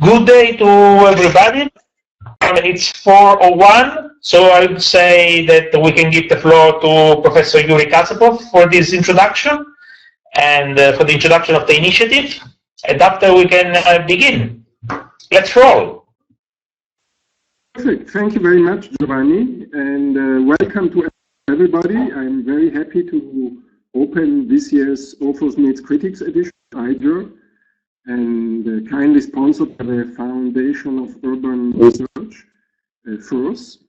Good day to everybody. It's 4:01, so I would say that we can give the floor to Professor Yuri Kasapov for this introduction and for the introduction of the initiative. And after we can begin. Let's roll. Perfect. Thank you very much, Giovanni, and welcome to everybody. I'm very happy to open this year's Authors Meets Critics edition, IDER, and kindly sponsored by the Foundation of Urban Research, FIRS,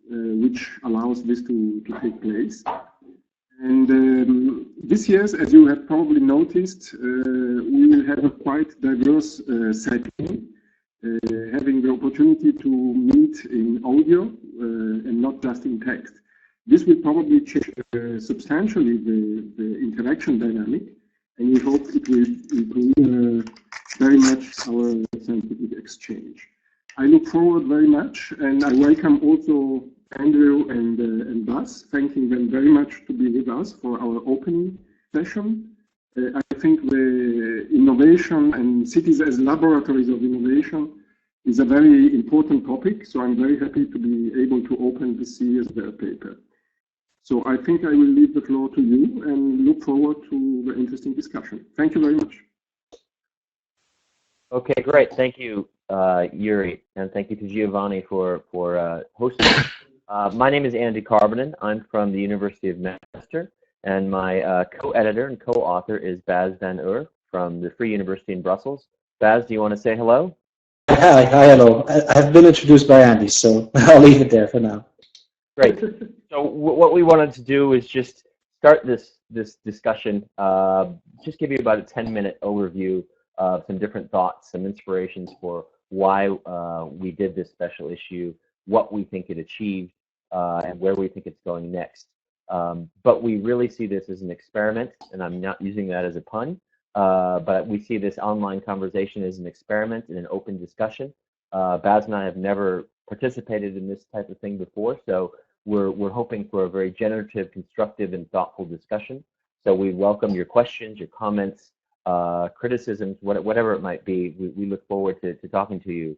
which allows this to take place. And this year, as you have probably noticed, we will have a quite diverse setting, having the opportunity to meet in audio and not just in text. This will probably change substantially the interaction dynamic, and we hope it will improve very much our scientific exchange. I look forward very much, and I welcome also Andrew and Bas, thanking them very much to be with us for our opening session. I think the innovation and cities as laboratories of innovation is a very important topic, so I'm very happy to be able to open this year's paper. So I think I will leave the floor to you and look forward to the interesting discussion. Thank you very much. Okay, great. Thank you, Yuri, and thank you to Giovanni for hosting. My name is Andy Karvonen. I'm from the University of Manchester, and my co-editor and co-author is Bas van Heur from the Vrije University in Brussels. Bas, do you want to say hello? Hi, hello. I've been introduced by Andy, so I'll leave it there for now. Great. So what we wanted to do is just start this discussion, just give you about a 10-minute overview of some different thoughts, some inspirations for why we did this special issue, what we think it achieved, and where we think it's going next. But we really see this as an experiment, and I'm not using that as a pun, but we see this online conversation as an experiment and an open discussion. Bas and I have never participated in this type of thing before, so we're hoping for a very generative, constructive, and thoughtful discussion. So we welcome your questions, your comments, criticisms, whatever it might be. We look forward to talking to you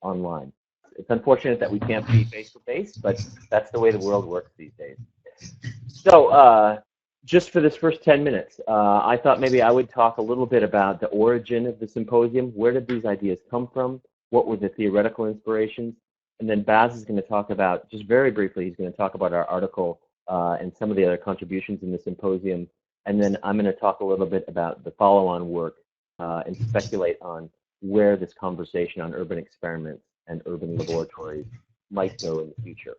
online. It's unfortunate that we can't be face-to-face, but that's the way the world works these days. So just for this first 10 minutes, I thought maybe I would talk a little bit about the origin of the symposium. Where did these ideas come from? What were the theoretical inspirations? And then Bas is going to talk about, just very briefly, he's going to talk about our article and some of the other contributions in the symposium. And then I'm going to talk a little bit about the follow-on work and speculate on where this conversation on urban experiments and urban laboratories might go in the future.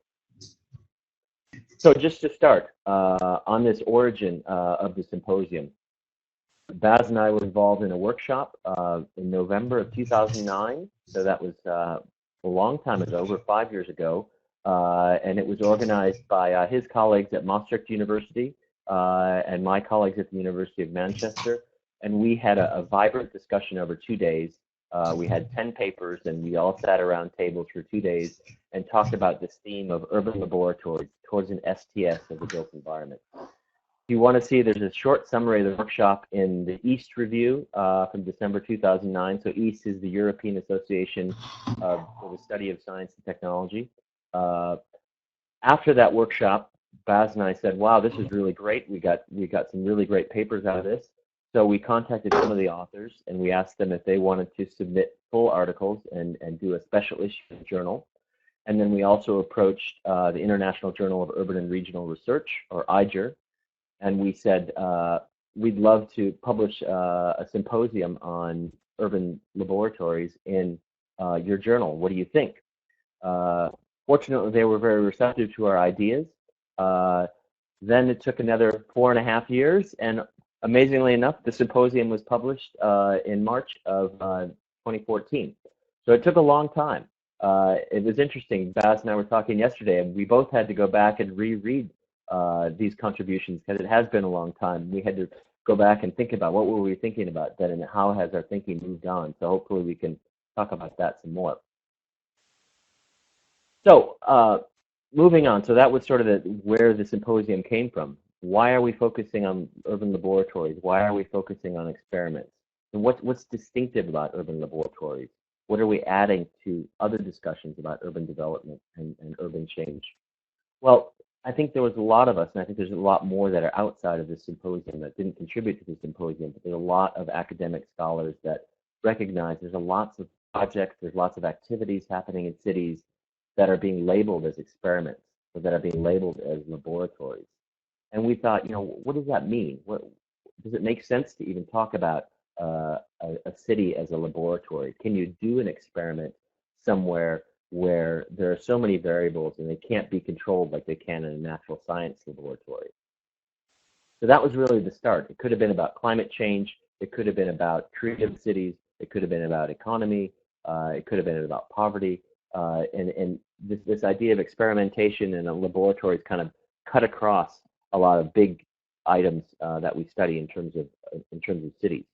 So just to start, on this origin of the symposium, Bas and I were involved in a workshop in November of 2009. So that was a long time ago, over 5 years ago. And it was organized by his colleagues at Maastricht University and my colleagues at the University of Manchester. And we had a vibrant discussion over 2 days. We had 10 papers, and we all sat around tables for 2 days and talked about this theme of urban laboratories towards an STS of the built environment. If you want to see, there's a short summary of the workshop in the EAST review from December 2009. So EAST is the European Association for the Study of Science and Technology. After that workshop, Bas and I said, wow, this is really great. We got some really great papers out of this. So we contacted some of the authors, and we asked them if they wanted to submit full articles and do a special issue in the journal. And then we also approached the International Journal of Urban and Regional Research, or IJUR, and we said, we'd love to publish a symposium on urban laboratories in your journal. What do you think? Fortunately, they were very receptive to our ideas. Then it took another 4.5 years, and amazingly enough, the symposium was published in March of 2014. So it took a long time. It was interesting. Bas and I were talking yesterday, and we both had to go back and reread these contributions because it has been a long time. We had to go back and think about what were we thinking about then and how has our thinking moved on. So hopefully we can talk about that some more. So moving on. So that was sort of where the symposium came from. Why are we focusing on urban laboratories? Why are we focusing on experiments? And what's distinctive about urban laboratories? What are we adding to other discussions about urban development and urban change? Well, I think there was a lot of us, and I think there's a lot more that are outside of this symposium that didn't contribute to the symposium, but there's a lot of academic scholars that recognize there's lots of projects, there's lots of activities happening in cities that are being labeled as experiments, or that are being labeled as laboratories. And we thought, you know, what does that mean? What does it make sense to even talk about a city as a laboratory? Can you do an experiment somewhere where there are so many variables and they can't be controlled like they can in a natural science laboratory? So that was really the start. It could have been about climate change. It could have been about creative cities. It could have been about economy. It could have been about poverty. And this idea of experimentation in a laboratory is kind of cut across a lot of big items that we study in terms of cities.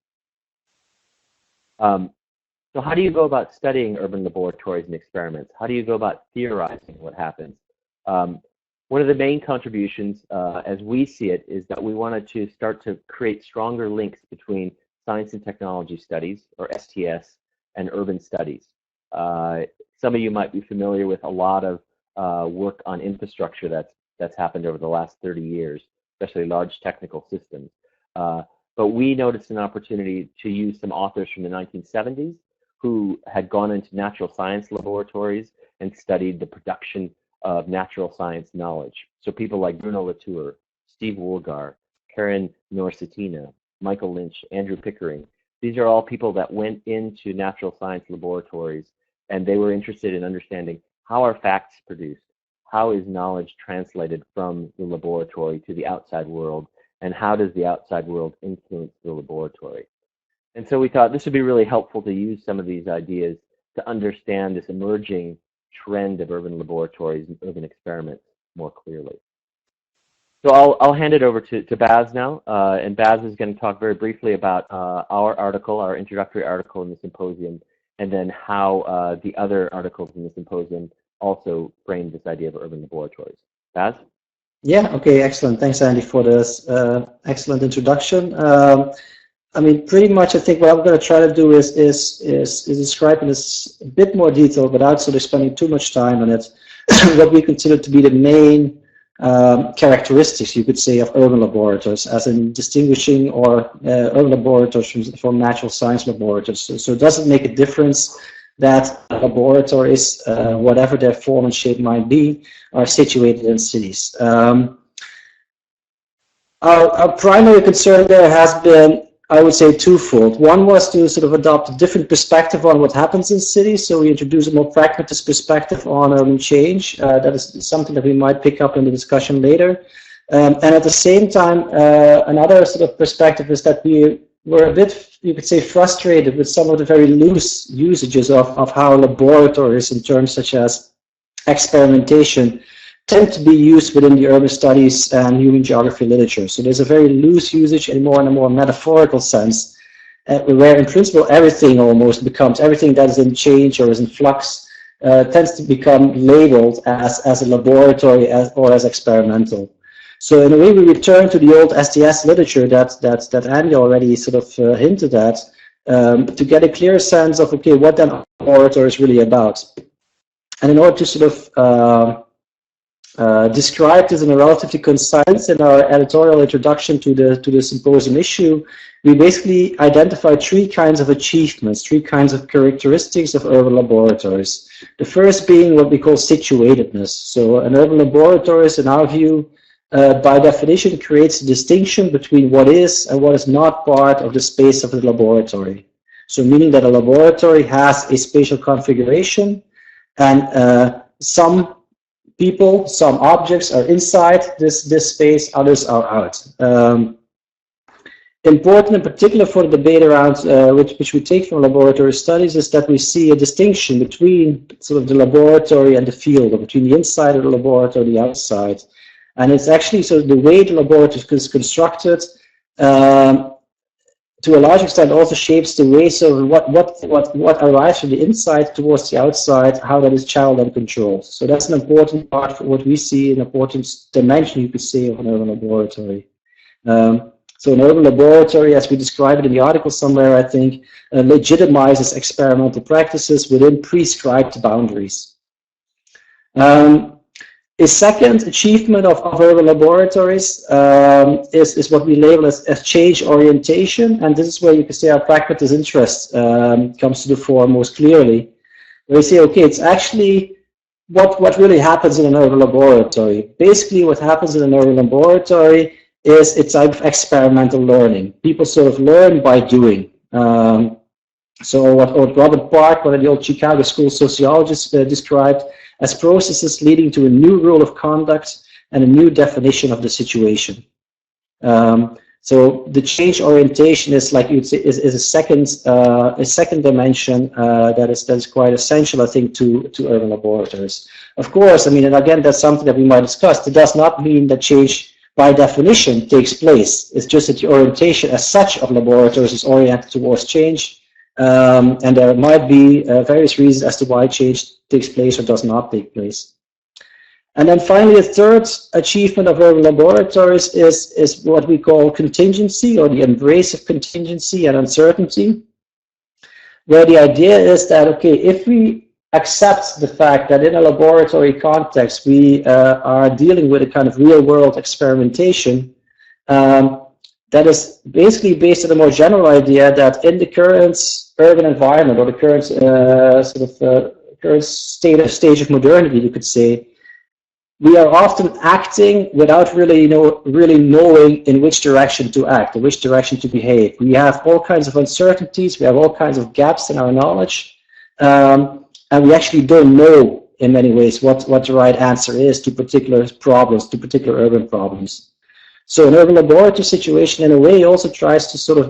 So how do you go about studying urban laboratories and experiments? How do you go about theorizing what happens? One of the main contributions, as we see it, is that we wanted to start to create stronger links between science and technology studies, or STS, and urban studies. Some of you might be familiar with a lot of work on infrastructure that's happened over the last 30 years, especially large technical systems. But we noticed an opportunity to use some authors from the 1970s who had gone into natural science laboratories and studied the production of natural science knowledge. So people like Bruno Latour, Steve Woolgar, Karen Norsetina, Michael Lynch, Andrew Pickering. These are all people that went into natural science laboratories, and they were interested in understanding how are facts produced, how is knowledge translated from the laboratory to the outside world, and how does the outside world influence the laboratory. And so we thought this would be really helpful to use some of these ideas to understand this emerging trend of urban laboratories and urban experiments more clearly. So I'll hand it over to Baz now, and Baz is going to talk very briefly about our article, our introductory article in the symposium, and then how the other articles in the symposium also frame this idea of urban laboratories. Baz? Yeah, okay, excellent. Thanks, Andy, for this excellent introduction. I mean, pretty much I think what I'm going to try to do is describe in this a bit more detail without sort of spending too much time on it, what we consider to be the main characteristics, you could say, of urban laboratories, as in distinguishing urban laboratories from natural science laboratories. So it doesn't make a difference that laboratories, whatever their form and shape might be, are situated in cities. Our primary concern there has been, I would say, twofold. One was to sort of adopt a different perspective on what happens in cities, so we introduce a more pragmatist perspective on urban change. That is something that we might pick up in the discussion later. And at the same time, another sort of perspective is that we were a bit, you could say, frustrated with some of the very loose usages of how laboratories, in terms such as experimentation, tend to be used within the urban studies and human geography literature. So there's a very loose usage in a more metaphorical sense, where in principle everything almost becomes, everything that is in change or is in flux tends to become labeled as a laboratory or as experimental. So in a way we return to the old STS literature that Andy already sort of hinted at, to get a clear sense of, okay, what then a laboratory is really about. And in order to sort of described this in a relatively concise in our editorial introduction to the symposium issue, we basically identified three kinds of achievements, three kinds of characteristics of urban laboratories. The first being what we call situatedness. So an urban laboratory, in our view, by definition, creates a distinction between what is and what is not part of the space of the laboratory. So meaning that a laboratory has a spatial configuration, and some people, some objects are inside this space, others are out. Important in particular for the debate around which we take from laboratory studies is that we see a distinction between sort of the laboratory and the field, or between the inside of the laboratory and the outside. And it's actually sort of the way the laboratory is constructed to a large extent also shapes the way, so what arrives from the inside towards the outside, how that is channeled and controlled. So that's an important part for what we see, an important dimension, you could say, of an urban laboratory. So So an urban laboratory, as we describe it in the article somewhere, I think, legitimizes experimental practices within prescribed boundaries. A second achievement of urban laboratories is what we label as change orientation, and this is where you can say our pragmatist interest comes to the fore most clearly. We say, okay, it's actually what really happens in an urban laboratory. Basically, what happens in an urban laboratory is a type of experimental learning. People sort of learn by doing. So what Robert Park, one of the old Chicago school sociologists, described as processes leading to a new rule of conduct and a new definition of the situation. So the change orientation is, like you'd say, is a second dimension that is quite essential, I think, to urban laboratories. Of course, I mean, and again, that's something that we might discuss. It does not mean that change by definition takes place. It's just that the orientation as such of laboratories is oriented towards change. And there might be various reasons as to why change takes place or does not take place. And then finally, a third achievement of urban laboratories is what we call contingency, or the embrace of contingency and uncertainty, where the idea is that, okay, if we accept the fact that in a laboratory context we are dealing with a kind of real-world experimentation, that is basically based on a more general idea that in the current urban environment, or the current current stage of modernity, you could say, we are often acting without really knowing in which direction to act, in which direction to behave. We have all kinds of uncertainties, we have all kinds of gaps in our knowledge, and we actually don't know in many ways what the right answer is to particular problems, to particular urban problems. So an urban laboratory situation, in a way, also tries to sort of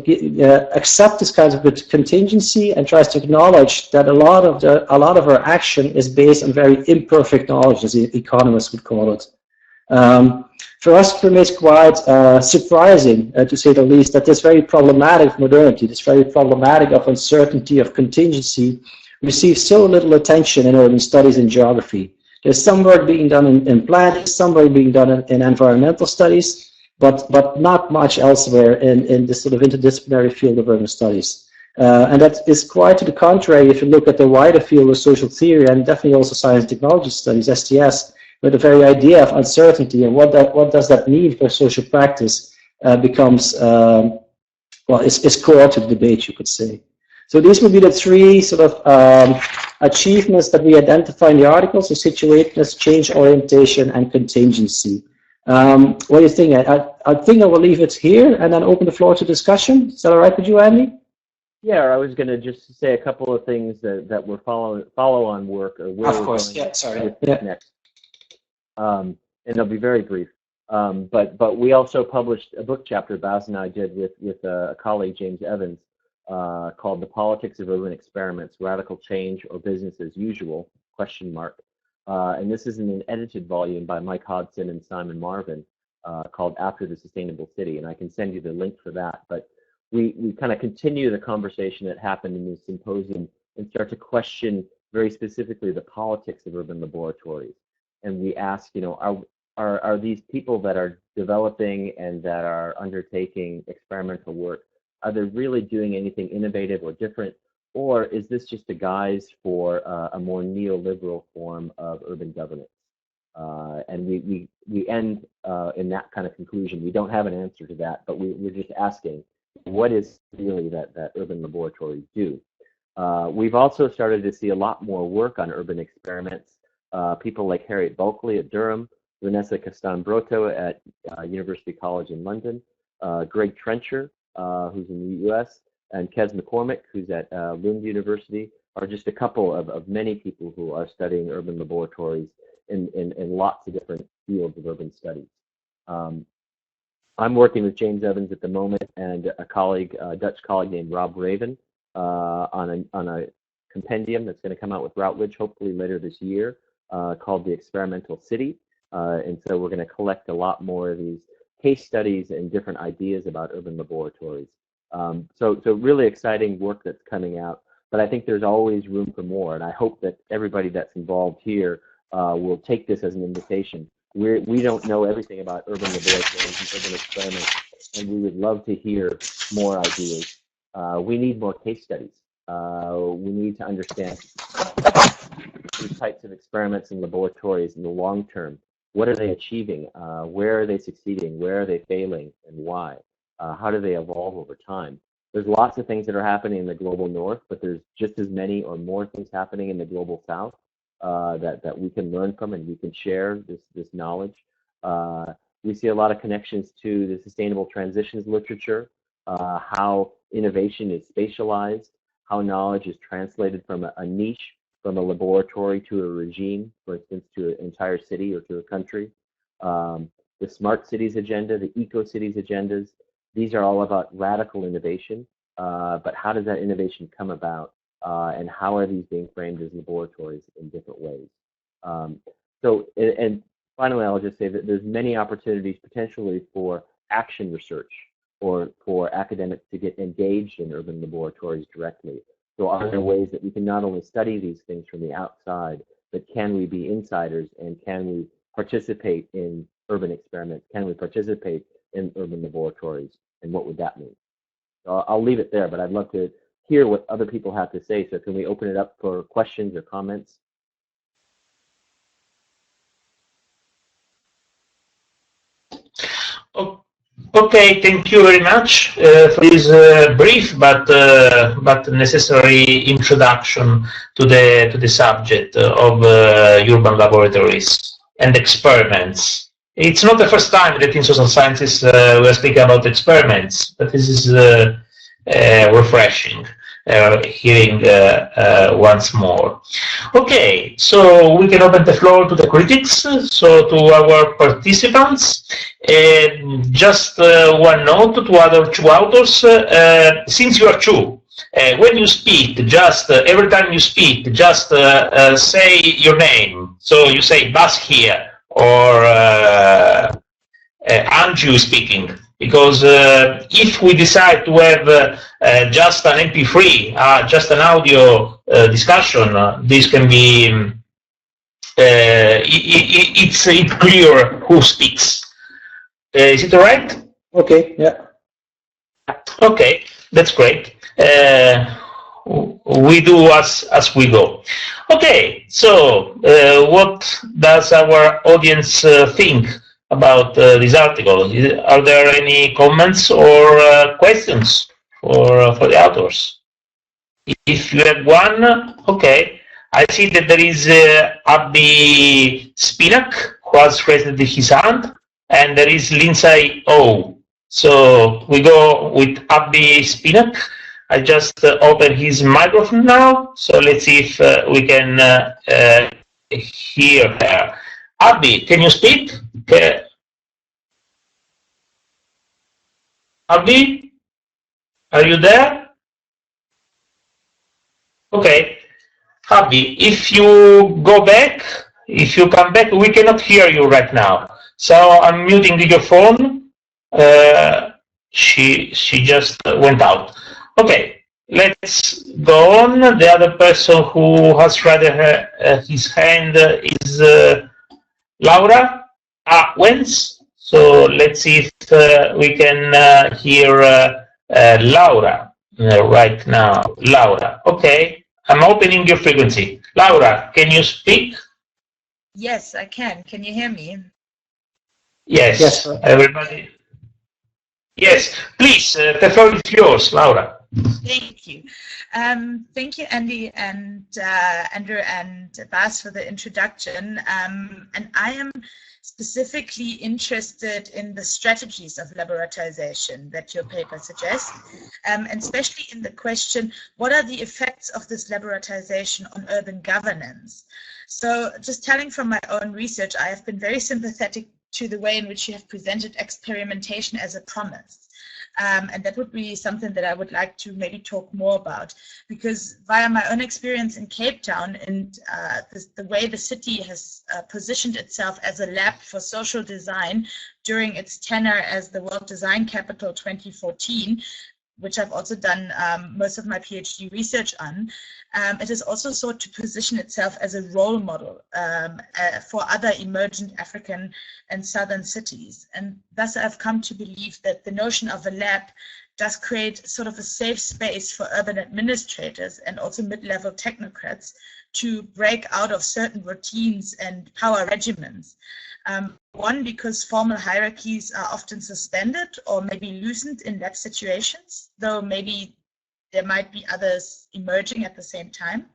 accept this kind of contingency and tries to acknowledge that a lot of our action is based on very imperfect knowledge, as the economists would call it. For us, it remains quite surprising, to say the least, that this very problematic modernity, this very problematic of uncertainty, of contingency, receives so little attention in urban studies and geography. There's some work being done in planning, some work being done in environmental studies, but not much elsewhere in this sort of interdisciplinary field of urban studies. And that is quite to the contrary if you look at the wider field of social theory, and definitely also science and technology studies, STS, where the very idea of uncertainty and what does that mean for social practice becomes, well, is core to the debate, you could say. So these would be the three sort of achievements that we identify in the article: so situatedness, change orientation, and contingency. What do you think? I think I will leave it here and then open the floor to discussion. Is that all right with you, Andy? Yeah, I was going to just say a couple of things that were follow-on work, or where of course. Yeah, sorry. Yeah. Next. And they'll be very brief. But we also published a book chapter Baz and I did with a colleague, James Evans, called "The Politics of Urban Experiments: Radical Change or Business as Usual?" ? And this is in an edited volume by Mike Hodson and Simon Marvin, called "After the Sustainable City," and I can send you the link for that. But we kind of continue the conversation that happened in the symposium and start to question very specifically the politics of urban laboratories. And we ask, you know, are these people that are developing and that are undertaking experimental work, are they really doing anything innovative or different? Or is this just a guise for a more neoliberal form of urban governance? And we end in that kind of conclusion. We don't have an answer to that, but we're just asking, what is really that urban laboratories do? We've also started to see a lot more work on urban experiments. People like Harriet Bulkley at Durham, Vanessa Castan-Broto at University College in London, Greg Trencher, who's in the US, and Kes McCormick, who's at Lund University, are just a couple of many people who are studying urban laboratories in lots of different fields of urban studies. I'm working with James Evans at the moment and a colleague, a Dutch colleague named Rob Raven, on a compendium that's going to come out with Routledge hopefully later this year, called The Experimental City. And so we're going to collect a lot more of these case studies and different ideas about urban laboratories. So really exciting work that's coming out, but I think there's always room for more, and I hope that everybody that's involved here will take this as an invitation. We don't know everything about urban laboratories and urban experiments, and we would love to hear more ideas. We need more case studies. We need to understand these types of experiments and laboratories in the long term. What are they achieving? Where are they succeeding? Where are they failing, and why? How do they evolve over time? There's lots of things that are happening in the global north, but there's just as many or more things happening in the global south that we can learn from, and we can share this knowledge. We see a lot of connections to the sustainable transitions literature, how innovation is spatialized, how knowledge is translated from a niche, from a laboratory to a regime, for instance, to an entire city or to a country. The smart cities agenda, the eco cities agendas, these are all about radical innovation, but how does that innovation come about, and how are these being framed as laboratories in different ways? And finally, I'll just say that there's many opportunities potentially for action research or for academics to get engaged in urban laboratories directly. So are there ways that we can not only study these things from the outside, but can we be insiders, and can we participate in urban experiments? Can we participate in urban laboratories, and what would that mean? So I'll leave it there, but I'd love to hear what other people have to say. So can we open it up for questions or comments? Okay, thank you very much for this brief but necessary introduction to the subject of urban laboratories and experiments. It's not the first time that in social sciences we are speaking about experiments, but this is refreshing hearing once more. Okay, so we can open the floor to the critics, so to our participants. Just one note to other two authors, since you are two, when you speak, just every time you speak, just say your name. So you say Bas here, or Andrew speaking. Because if we decide to have just an MP3, just an audio discussion, this can be, it's clear who speaks. Is it all right? Okay, yeah. Okay, that's great. We do as we go. Okay, so what does our audience think about this article? Are there any comments or questions for the authors? If you have one, okay. I see that there is Abby Spinak, who has raised his hand, and there is Lindsay O. So we go with Abby Spinak. I just open his microphone now, so let's see if we can hear her. Abby, can you speak? Okay. Abby, are you there? Okay. Abby, if you go back, if you come back, we cannot hear you right now. So I'm muting your phone. She just went out. Okay, let's go on. The other person who has raised his hand is Laura Wens. So let's see if we can hear Laura right now. Laura, okay. I'm opening your frequency. Laura, can you speak? Yes, I can. Can you hear me? Yes, yes. Everybody. Yes, please, the floor is yours, Laura. Thank you. Thank you, Andy and Andrew and Bas, for the introduction. And I am specifically interested in the strategies of laboratorization that your paper suggests, and especially in the question, what are the effects of this laboratorization on urban governance? So just telling from my own research, I have been very sympathetic to the way in which you have presented experimentation as a promise. And that would be something that I would like to maybe talk more about, because via my own experience in Cape Town and the way the city has positioned itself as a lab for social design during its tenure as the World Design Capital 2014, which I've also done most of my PhD research on, it has also sought to position itself as a role model for other emergent African and southern cities. And thus I've come to believe that the notion of a lab does create sort of a safe space for urban administrators and also mid-level technocrats to break out of certain routines and power regimens. One, because formal hierarchies are often suspended or maybe loosened in lab situations, though maybe there might be others emerging at the same time.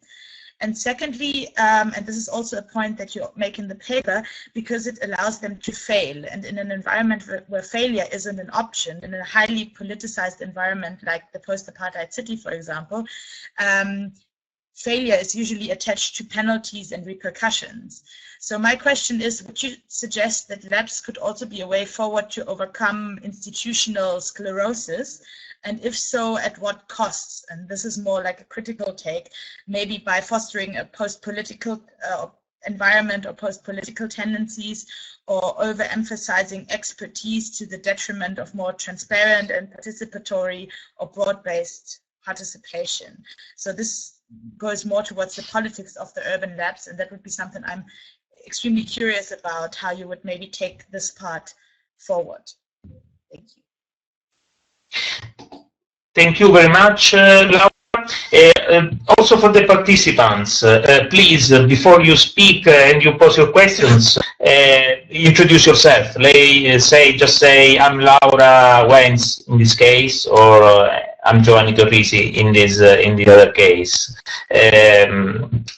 And secondly, and this is also a point that you make in the paper, because it allows them to fail. And in an environment where failure isn't an option, in a highly politicized environment like the post-apartheid city, for example, failure is usually attached to penalties and repercussions. So my question is, would you suggest that labs could also be a way forward to overcome institutional sclerosis? And if so, at what costs? And this is more like a critical take, maybe by fostering a post-political environment or post-political tendencies, or overemphasizing expertise to the detriment of more transparent and participatory or broad-based participation. So this goes more towards the politics of the urban labs, and that would be something I'm extremely curious about, how you would maybe take this part forward. Thank you. Thank you very much, Laura. Also for the participants, please, before you speak and you pose your questions, introduce yourself. Just say, I'm Laura Wenz in this case, or I'm Giovanni Torrisi in the other case.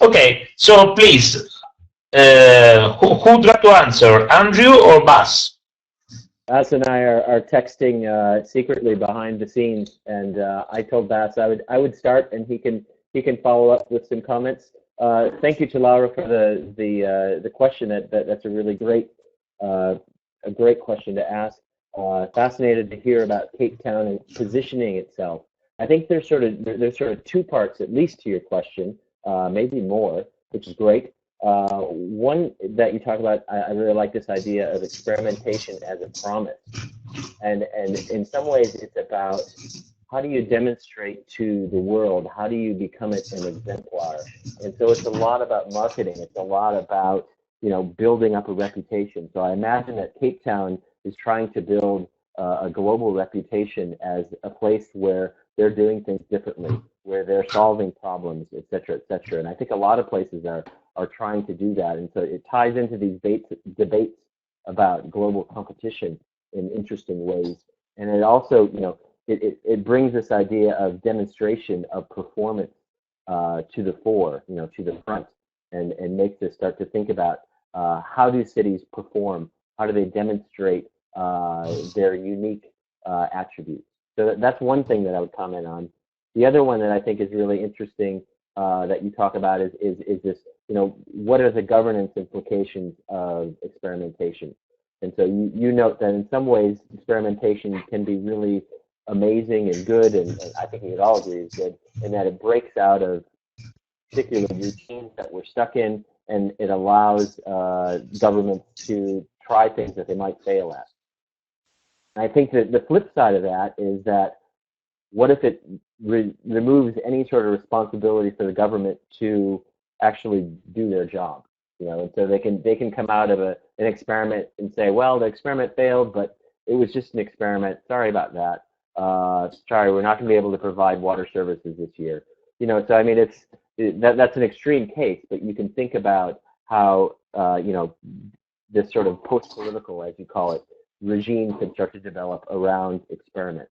Okay, so please, who would like to answer, Andrew or Bas? Bas and I are texting secretly behind the scenes, and I told Bas I would start, and he can follow up with some comments. Thank you to Laura for the question. That's a really great question to ask. Fascinated to hear about Cape Town and positioning itself. I think there's sort of two parts at least to your question, maybe more, which is great. One that you talk about, I really like this idea of experimentation as a promise, and in some ways it's about how do you demonstrate to the world, how do you become an exemplar, and so it's a lot about marketing, it's a lot about building up a reputation. So I imagine that Cape Town is trying to build a global reputation as a place where they're doing things differently, where they're solving problems, et cetera, et cetera. And I think a lot of places are trying to do that. And so it ties into these debates about global competition in interesting ways. And it also, it brings this idea of demonstration of performance to the fore, to the front, and makes us start to think about how do cities perform? How do they demonstrate their unique attributes? So that's one thing that I would comment on. The other one that I think is really interesting that you talk about is this, what are the governance implications of experimentation? And so you note that in some ways experimentation can be really amazing and good, and I think we would all agree is good, in that it breaks out of particular routines that we're stuck in, and it allows governments to try things that they might fail at. And I think that the flip side of that is that what if it removes any sort of responsibility for the government to actually do their job? And so they can come out of an experiment and say, well, the experiment failed, but it was just an experiment. Sorry about that. Sorry, we're not going to be able to provide water services this year. So I mean, that's an extreme case, but you can think about how this sort of post-political, as you call it, regime can start to develop around experiments.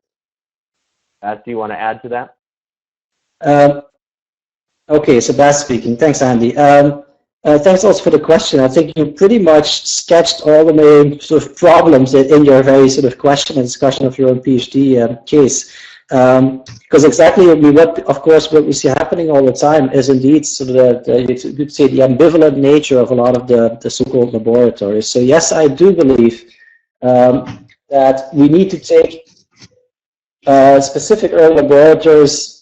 Do you want to add to that? Okay, so Bas speaking. Thanks, Andy. Thanks also for the question. I think you pretty much sketched all the main sort of problems in your very sort of question and discussion of your own PhD case. Because exactly, what we see happening all the time is indeed sort of you could say the ambivalent nature of a lot of the so-called laboratories. So yes, I do believe that we need to take specific early laboratories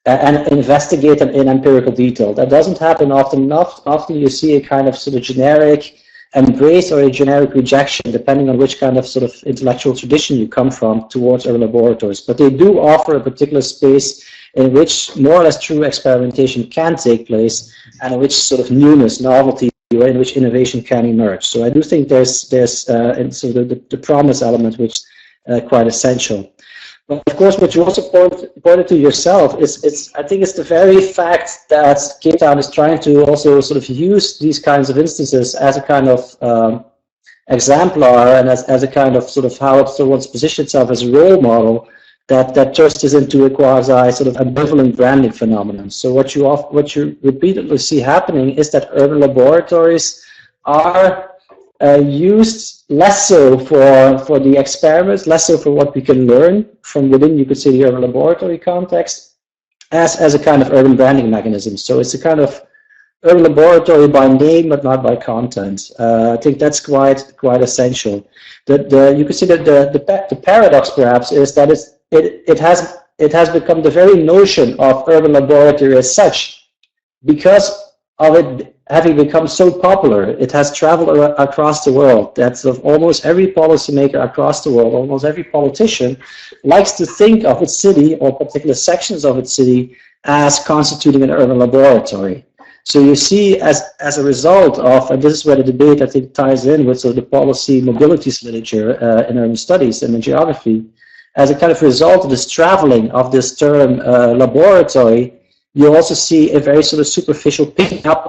and investigate them in empirical detail. That doesn't happen often enough. Often you see a kind of sort of generic embrace or a generic rejection, depending on which kind of sort of intellectual tradition you come from, towards urban laboratories. But they do offer a particular space in which more or less true experimentation can take place, and in which sort of newness, novelty, or in which innovation can emerge. So I do think there's and so the promise element, which is quite essential. But of course, what you also pointed to yourself is I think it's the very fact that Cape Town is trying to also sort of use these kinds of instances as a kind of exemplar, and as a kind of sort of how it sort of wants to position itself as a role model, that turns this into a quasi sort of ambivalent branding phenomenon. So what you repeatedly see happening is that urban laboratories are used less so for the experiments, less so for what we can learn from within, you could say, the urban laboratory context, as a kind of urban branding mechanism. So it's a kind of urban laboratory by name, but not by content. I think that's quite essential. You could see that the paradox perhaps is that it has become the very notion of urban laboratory as such, because of it having become so popular. It has traveled across the world. That's of almost every policymaker across the world, almost every politician likes to think of its city or particular sections of its city as constituting an urban laboratory. So you see, as a result of, and this is where the debate I think ties in with sort of the policy mobilities literature in urban studies and in geography, as a kind of result of this traveling of this term laboratory, you also see a very sort of superficial picking up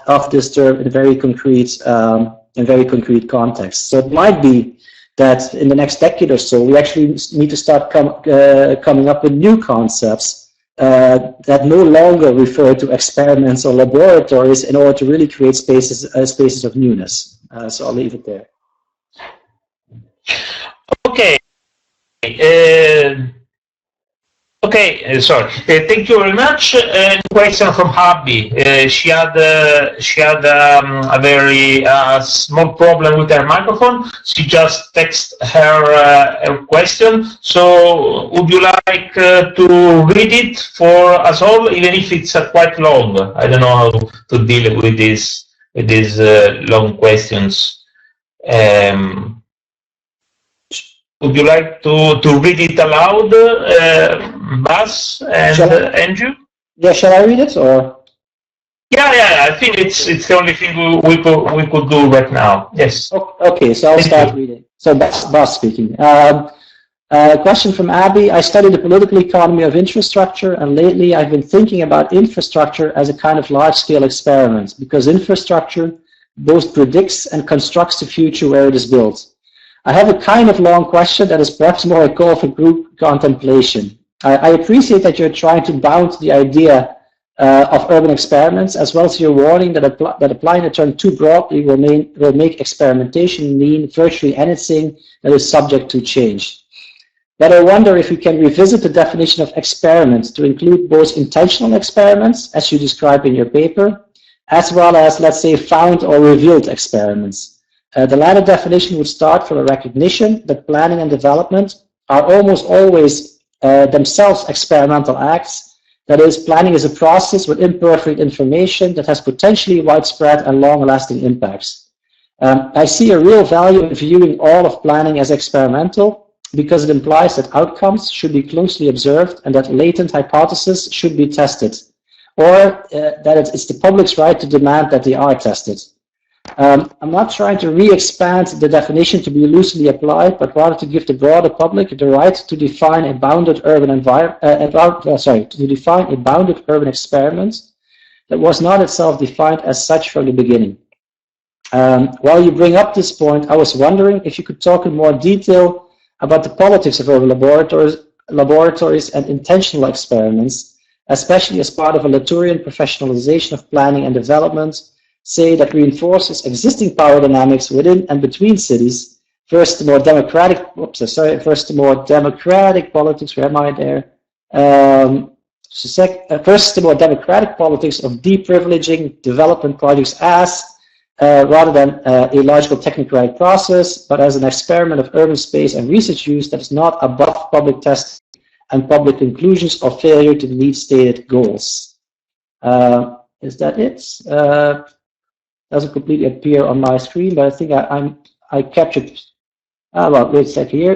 of this term in very concrete context. So it might be that in the next decade or so, we actually need to start coming up with new concepts that no longer refer to experiments or laboratories in order to really create spaces of newness. So I'll leave it there. Okay. Sorry. Thank you very much. Question from Abby. She had a very small problem with her microphone. She just texted her question. So, would you like to read it for us all, even if it's quite long? I don't know how to deal with these long questions. Would you like to read it aloud, Bas and Andrew? Yeah, shall I read it or? Yeah. I think it's the only thing we could do right now. Yes. Okay, so I'll start reading. So Bas speaking. Question from Abby. I studied the political economy of infrastructure, and lately I've been thinking about infrastructure as a kind of large-scale experiment, because infrastructure both predicts and constructs the future where it is built. I have a kind of long question that is perhaps more a call for group contemplation. I appreciate that you're trying to bound the idea of urban experiments, as well as your warning that applying the term too broadly will make experimentation mean virtually anything that is subject to change. But I wonder if we can revisit the definition of experiment to include both intentional experiments, as you describe in your paper, as well as, let's say, found or revealed experiments. The latter definition would start from a recognition that planning and development are almost always themselves experimental acts. That is, planning is a process with imperfect information that has potentially widespread and long-lasting impacts. I see a real value in viewing all of planning as experimental, because it implies that outcomes should be closely observed and that latent hypotheses should be tested, or that it's the public's right to demand that they are tested. I'm not trying to re-expand the definition to be loosely applied, but rather to give the broader public the right to define a bounded urban urban experiment that was not itself defined as such from the beginning. While you bring up this point, I was wondering if you could talk in more detail about the politics of urban laboratories and intentional experiments, especially as part of a Latourian professionalization of planning and development, say that reinforces existing power dynamics within and between cities, first the more democratic politics, where am I there? First the more democratic politics of deprivileging development projects as, rather than a logical technocratic process, but as an experiment of urban space and research use that is not above public testing and public conclusions or failure to meet stated goals. Is that it? Doesn't completely appear on my screen, but I think I captured. Well, wait a sec here.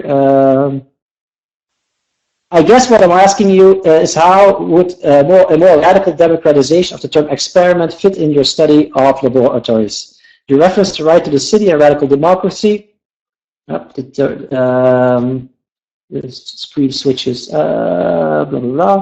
I guess what I'm asking you is how would a more radical democratization of the term experiment fit in your study of laboratories? Your reference to right to the city and radical democracy. The screen switches. Blah blah blah.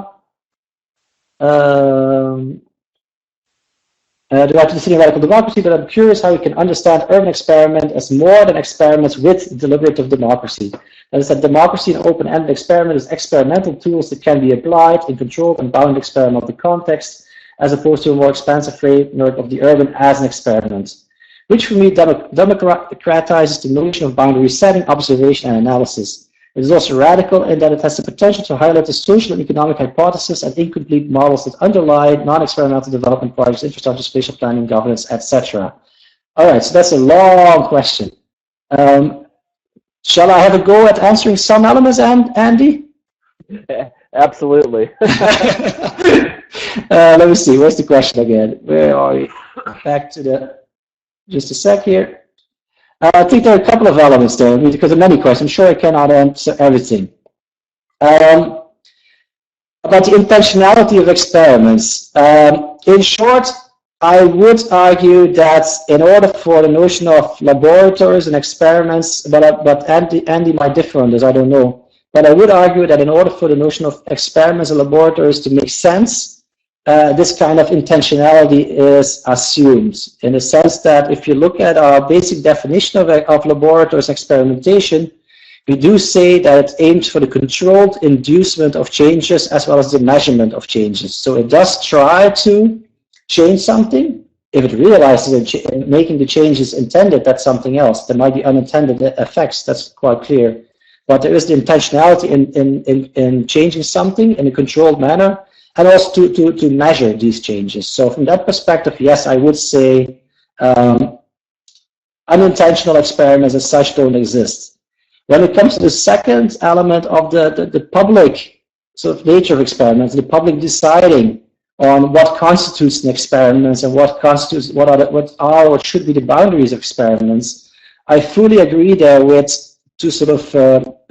The right to the city and radical democracy, but I'm curious how you can understand urban experiment as more than experiments with deliberative democracy. That is, that democracy and open-ended experiment is experimental tools that can be applied in controlled and bound experimental context, as opposed to a more expansive framework of the urban as an experiment, which for me democratizes the notion of boundary setting, observation, and analysis. It is also radical in that it has the potential to highlight the social and economic hypotheses and incomplete models that underlie non-experimental development projects, infrastructure, spatial planning, governance, etc. All right, so that's a long question. Shall I have a go at answering some elements, Andy? Absolutely. Let me see, where's the question again? Where are we? Back to the, just a sec here. I think there are a couple of elements there, because of many questions. I'm sure I cannot answer everything. About the intentionality of experiments. In short, I would argue that in order for the notion of laboratories and experiments, but Andy might differ on this, I don't know. But I would argue that in order for the notion of experiments and laboratories to make sense, this kind of intentionality is assumed, in the sense that if you look at our basic definition of laboratories experimentation, we do say that it aims for the controlled inducement of changes as well as the measurement of changes. So it does try to change something. If it realizes that making the changes intended, that's something else. There might be unintended effects, that's quite clear. But there is the intentionality in changing something in a controlled manner, and also to measure these changes. So from that perspective, yes, I would say unintentional experiments as such don't exist. When it comes to the second element of the public sort of nature of experiments, the public deciding on what constitutes an experiment and what constitutes what should be the boundaries of experiments, I fully agree there with to sort of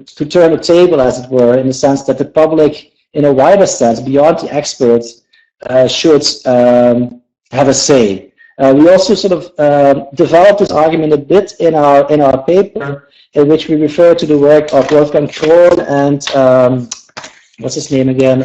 to turn the table, as it were, in the sense that the public, in a wider sense, beyond the experts, should have a say. We also sort of developed this argument a bit in our paper, in which we refer to the work of Wolfgang Krohn and what's his name again?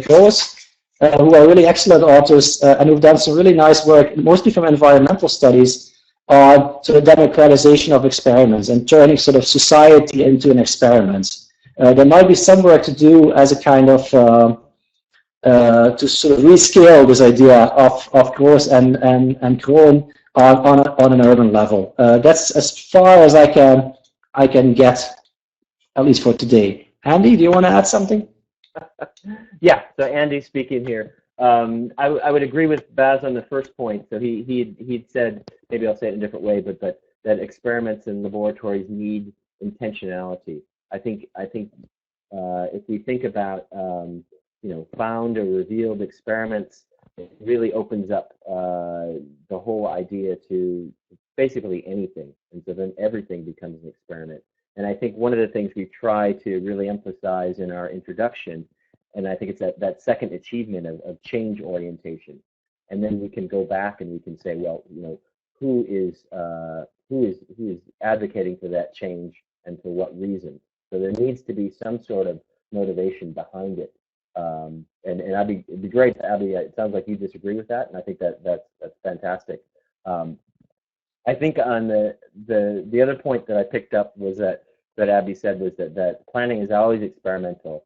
Gross, who are really excellent authors and who've done some really nice work, mostly from environmental studies, on to the democratization of experiments and turning sort of society into an experiment. There might be some work to do as a kind of to sort of rescale this idea of Gross and Krohn on an urban level. That's as far as I can get, at least for today. Andy, do you want to add something? Yeah, so Andy speaking here. I would agree with Baz on the first point. So he'd said, maybe I'll say it in a different way, but that experiments and laboratories need intentionality. I think if we think about found or revealed experiments, it really opens up the whole idea to basically anything, and so then everything becomes an experiment. And I think one of the things we try to really emphasize in our introduction, and I think it's that second achievement of change orientation, and then we can go back and we can say, well, who is advocating for that change and for what reason? So there needs to be some sort of motivation behind it. And it'd be great, Abby. It sounds like you disagree with that, and I think that's fantastic. I think on the other point that I picked up was that Abby said was that planning is always experimental.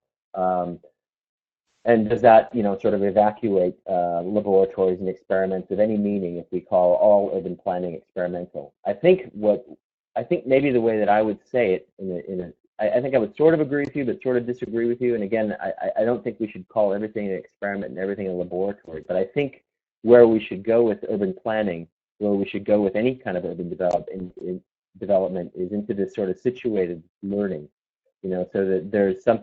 And does that, sort of evacuate laboratories and experiments of any meaning if we call all urban planning experimental? I think maybe the way that I would say it I think I would sort of agree with you, but sort of disagree with you. And again, I don't think we should call everything an experiment and everything a laboratory. But I think where we should go with urban planning, where we should go with any kind of urban development is into this sort of situated learning, so that there's some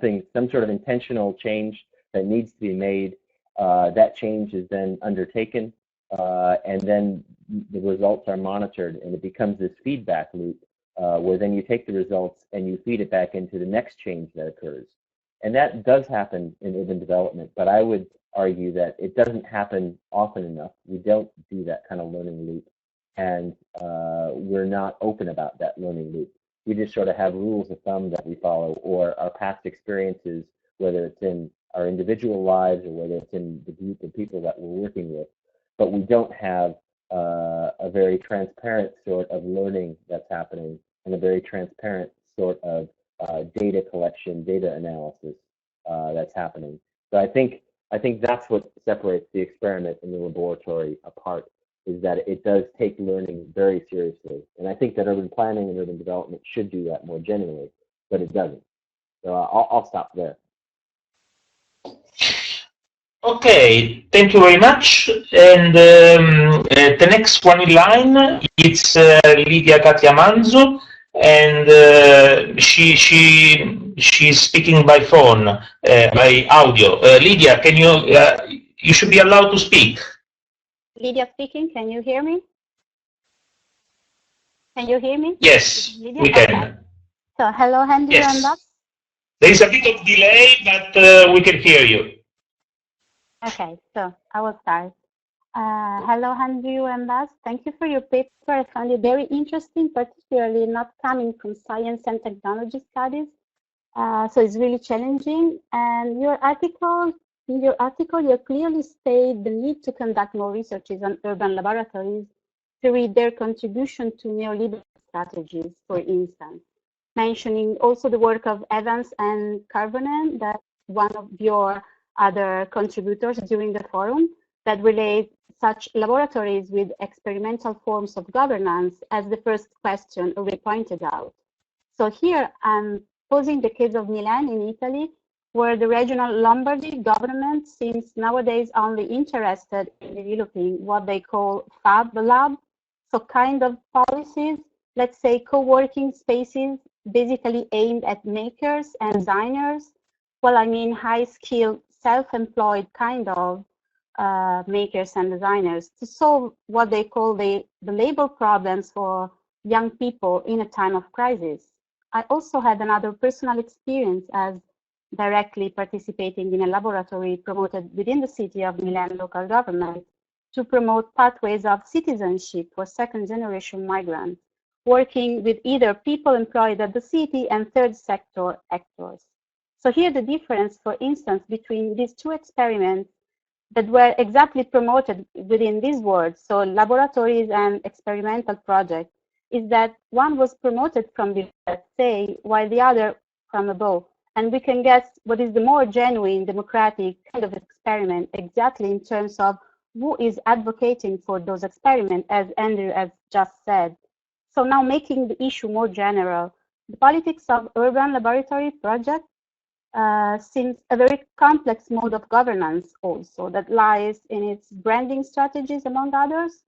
sort of intentional change that needs to be made. That change is then undertaken, and then the results are monitored, and it becomes this feedback loop where then you take the results and you feed it back into the next change that occurs. And that does happen in urban development, but I would argue that it doesn't happen often enough. We don't do that kind of learning loop, and we're not open about that learning loop. We just sort of have rules of thumb that we follow, or our past experiences, whether it's in our individual lives or whether it's in the group of people that we're working with. But we don't have a very transparent sort of learning that's happening and a very transparent sort of data collection, data analysis that's happening. So I think that's what separates the experiment and the laboratory apart, is that it does take learning very seriously. And I think that urban planning and urban development should do that more generally, but it doesn't. So I'll stop there. Okay, thank you very much. And the next one in line, it's Lydia Katia Manzo, and she's speaking by phone, by audio. Lydia, can you should be allowed to speak. Lydia speaking. Can you hear me? Can you hear me? Yes, Lydia? we can. Okay. So hello, Henry and Bas. There is a bit of delay, but we can hear you. Okay, so I will start. Hello, Andrew and Bas. Thank you for your paper. I found it very interesting, particularly not coming from science and technology studies. So it's really challenging. And in your article, you clearly state the need to conduct more researches on urban laboratories to read their contribution to neoliberal strategies, for instance. Mentioning also the work of Evans and Karvonen, that's one of your other contributors during the forum, that relate such laboratories with experimental forms of governance as the first question already pointed out. So here I'm posing the case of Milan in Italy, where the regional Lombardy government seems nowadays only interested in developing what they call Fab Lab, so kind of policies, let's say co-working spaces, basically aimed at makers and designers. Well, I mean high-skilled, self-employed kind of makers and designers to solve what they call the labor problems for young people in a time of crisis. I also had another personal experience as directly participating in a laboratory promoted within the city of Milan local government to promote pathways of citizenship for second-generation migrants, working with either people employed at the city and third sector actors. So here the difference, for instance, between these two experiments that were exactly promoted within these words, so laboratories and experimental projects, is that one was promoted from the let's say, while the other from above. And we can guess what is the more genuine, democratic kind of experiment exactly in terms of who is advocating for those experiments, as Andrew has just said. So now making the issue more general, the politics of urban laboratory projects seems a very complex mode of governance also that lies in its branding strategies, among others.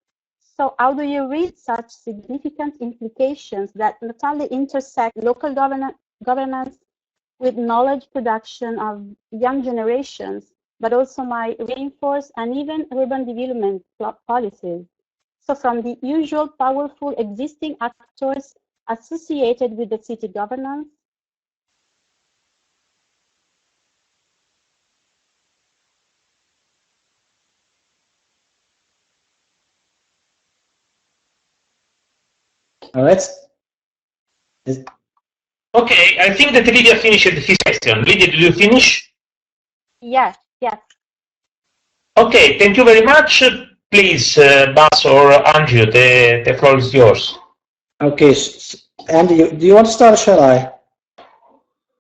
So how do you read such significant implications that not only intersect local governance with knowledge production of young generations, but also might reinforce uneven urban development policies? So from the usual powerful existing actors associated with the city governance, All right. Okay, I think that Lydia finished his question. Lydia, did you finish? yes. Okay, thank you very much. Please, Bas or Andrew, the floor is yours. Okay, Andy, do you want to start or shall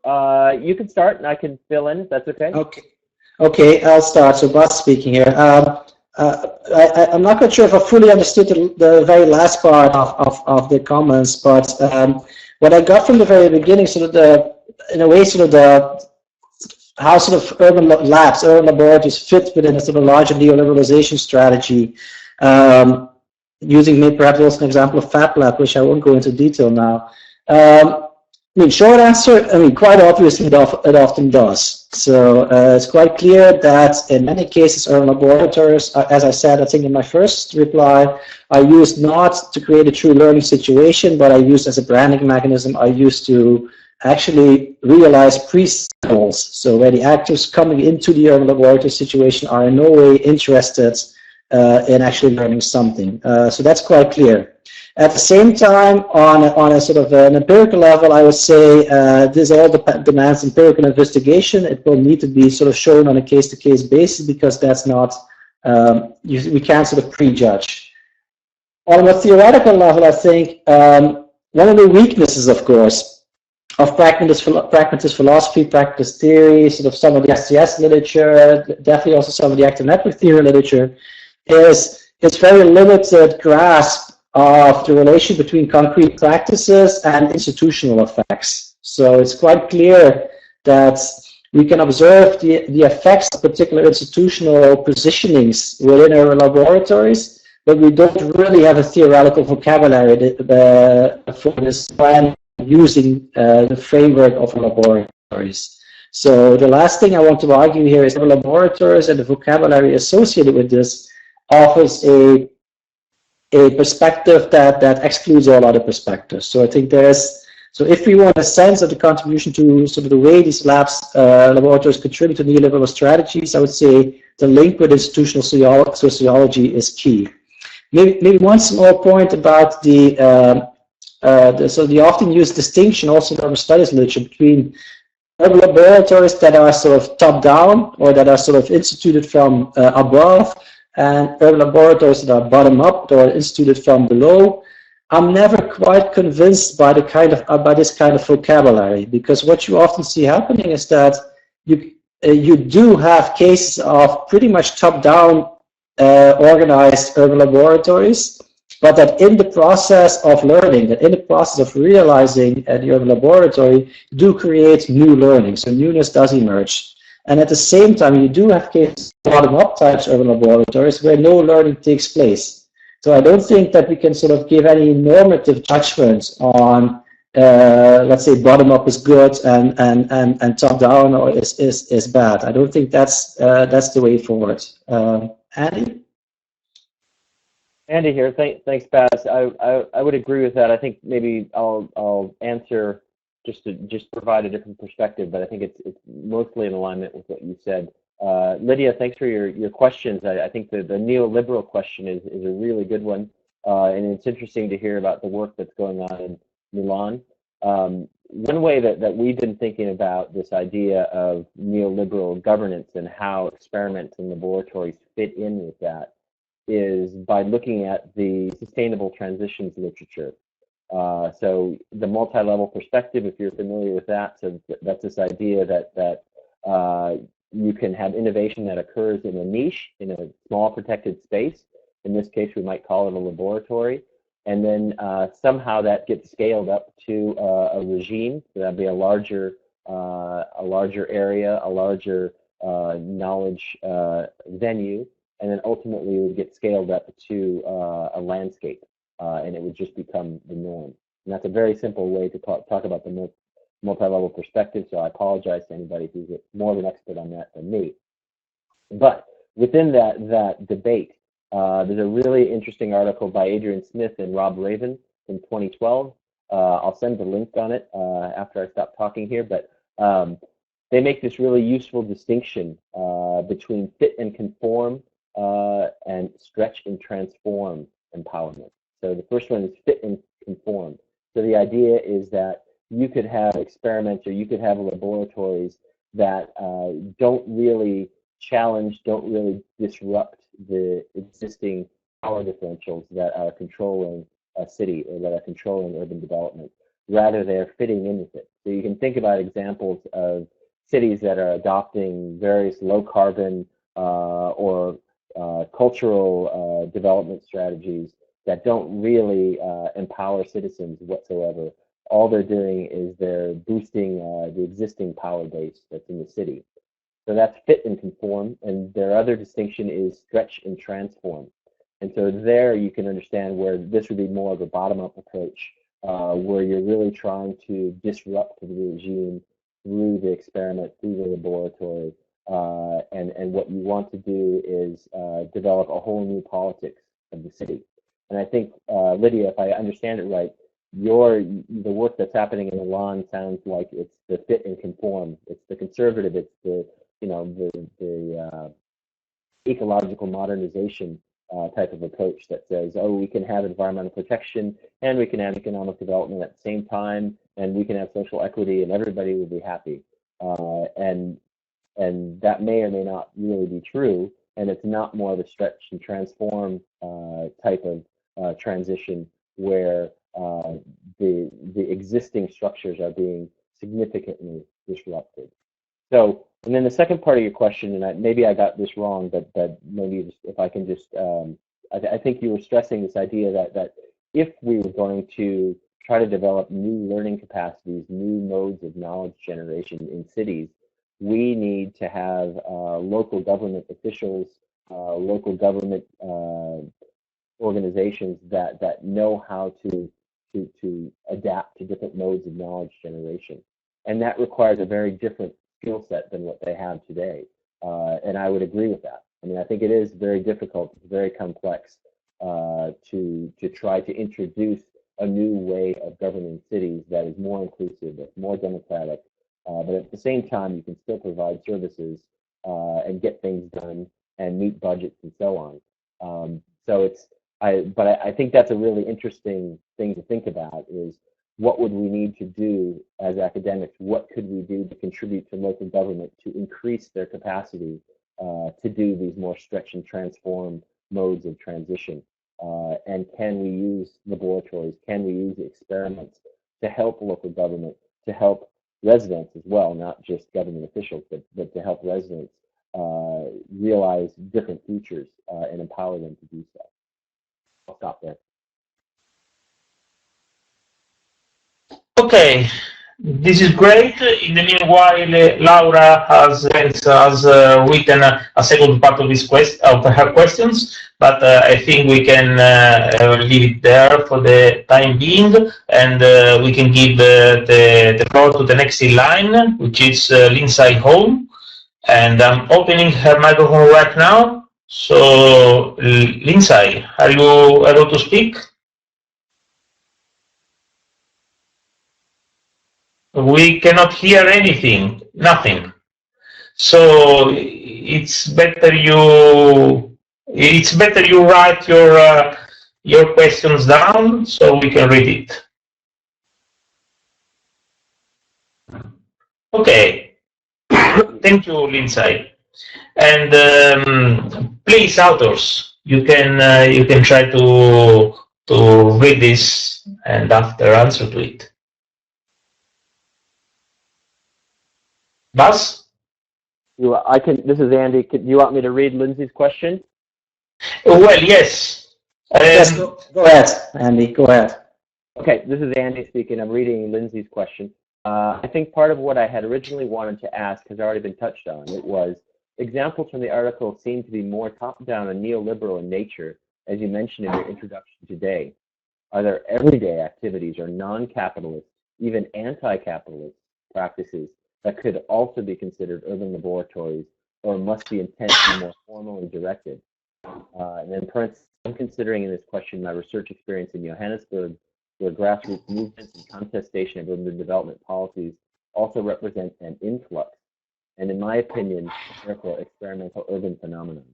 I? You can start and I can fill in if that's okay. Okay, I'll start. So Bas speaking here. I'm not quite sure if I fully understood the very last part of the comments, but what I got from the very beginning, sort of in a way, sort of how sort of urban labs, urban laboratories fit within a sort of larger neoliberalization strategy, using maybe perhaps also an example of Fab Lab, which I won't go into detail now. I mean, short answer, I mean, quite obviously it often does. So it's quite clear that in many cases urban laboratories, as I said, I think in my first reply, I used not to create a true learning situation, but I used as a branding mechanism, I used to actually realize pre-sales. So where the actors coming into the urban laboratory situation are in no way interested in actually learning something. So that's quite clear. At the same time, on a sort of an empirical level, I would say this all demands empirical investigation. It will need to be sort of shown on a case-to-case basis because that's not, we can't sort of prejudge. On a theoretical level, I think one of the weaknesses, of course, of pragmatist philosophy, pragmatist theory, sort of some of the STS literature, definitely also some of the active network theory literature, is its very limited grasp of the relation between concrete practices and institutional effects. So it's quite clear that we can observe the effects of particular institutional positionings within our laboratories, but we don't really have a theoretical vocabulary for this plan using the framework of our laboratories. So the last thing I want to argue here is our laboratories and the vocabulary associated with this offers a perspective that excludes all other perspectives. So I think so if we want a sense of the contribution to sort of the way these laboratories contribute to neoliberal strategies, I would say the link with institutional sociology is key. Maybe one small point about the often used distinction also in urban studies literature between urban laboratories that are sort of top-down or that are sort of instituted from above, and urban laboratories that are bottom-up or instituted from below. I'm never quite convinced by this kind of vocabulary, because what you often see happening is that you do have cases of pretty much top-down organized urban laboratories, but that in the process of learning, that in the process of realizing the urban laboratory, do create new learning. So newness does emerge. And at the same time, you do have cases of bottom-up types urban laboratories where no learning takes place. So I don't think that we can sort of give any normative judgments on, let's say, bottom-up is good and top-down or is bad. I don't think that's the way forward. Andy? Andy here. Thanks, Bas. I would agree with that. I think maybe I'll answer just provide a different perspective, but I think it's mostly in alignment with what you said. Lydia, thanks for your questions. I think the neoliberal question is a really good one, and it's interesting to hear about the work that's going on in Milan. One way that we've been thinking about this idea of neoliberal governance and how experiments and laboratories fit in with that is by looking at the sustainable transitions literature. So the multi-level perspective, if you're familiar with that, so that's this idea that you can have innovation that occurs in a niche, in a small protected space. In this case, we might call it a laboratory. And then somehow that gets scaled up to a regime. So that'd be a larger area, a larger knowledge venue. And then ultimately it would get scaled up to a landscape. And it would just become the norm. And that's a very simple way to talk about the multi-level perspective, so I apologize to anybody who's more of an expert on that than me. But within that debate, there's a really interesting article by Adrian Smith and Rob Raven in 2012. I'll send the link on it after I stop talking here, but they make this really useful distinction between fit and conform and stretch and transform empowerment. So the first one is fit and conform. So the idea is that you could have experiments or you could have laboratories that don't really challenge, don't really disrupt the existing power differentials that are controlling a city or that are controlling urban development. Rather, they're fitting in with it. So you can think about examples of cities that are adopting various low carbon or cultural development strategies that don't really empower citizens whatsoever. All they're doing is they're boosting the existing power base that's in the city. So that's fit and conform, and their other distinction is stretch and transform. And so there you can understand where this would be more of a bottom-up approach where you're really trying to disrupt the regime through the experiment, through the laboratory, and what you want to do is develop a whole new politics of the city. And I think, Lydia, if I understand it right, the work that's happening in Milan sounds like it's the fit and conform. It's the conservative. It's the the ecological modernization type of approach that says, oh, we can have environmental protection and we can have economic development at the same time, and we can have social equity, and everybody will be happy. And that may or may not really be true, and it's not more of a stretch and transform type of transition where the existing structures are being significantly disrupted. So, and then the second part of your question, and maybe I got this wrong, but maybe if I can just, I think you were stressing this idea that if we were going to try to develop new learning capacities, new modes of knowledge generation in cities, we need to have local government officials, local government organizations that know how to adapt to different modes of knowledge generation. And that requires a very different skill set than what they have today. And I would agree with that. I mean, I think it is very difficult, it's very complex to try to introduce a new way of governing cities that is more inclusive, that's more democratic, but at the same time, you can still provide services and get things done and meet budgets and so on. So but I think that's a really interesting thing to think about is what would we need to do as academics? What could we do to contribute to local government to increase their capacity to do these more stretch and transform modes of transition? And can we use laboratories? Can we use experiments to help local government, to help residents as well, not just government officials, but to help residents realize different futures and empower them to do so? I'll stop there. Okay, this is great. In the meanwhile, Laura has written a second part of her questions, but I think we can leave it there for the time being, and we can give the floor to the next in line, which is Lindsay Home. And I'm opening her microphone right now. So, Lindsay, are you able to speak? We cannot hear anything, nothing. So it's better you write your questions down so we can read it. Okay. Thank you, Lindsay. And please, authors, you can try to read this and after answer to it. Bas? This is Andy. Do you want me to read Lindsay's question? Well, yes. Yes, go ahead, Andy. Go ahead. Okay, this is Andy speaking. I'm reading Lindsay's question. I think part of what I had originally wanted to ask has already been touched on. It was examples from the article seem to be more top-down and neoliberal in nature, as you mentioned in your introduction today. Are there everyday activities or non-capitalist, even anti-capitalist practices that could also be considered urban laboratories, or must be intensely more formally directed? And then I'm considering in this question my research experience in Johannesburg, where grassroots movements and contestation of urban development policies also represent an influx, and in my opinion, therefore, experimental urban phenomenon.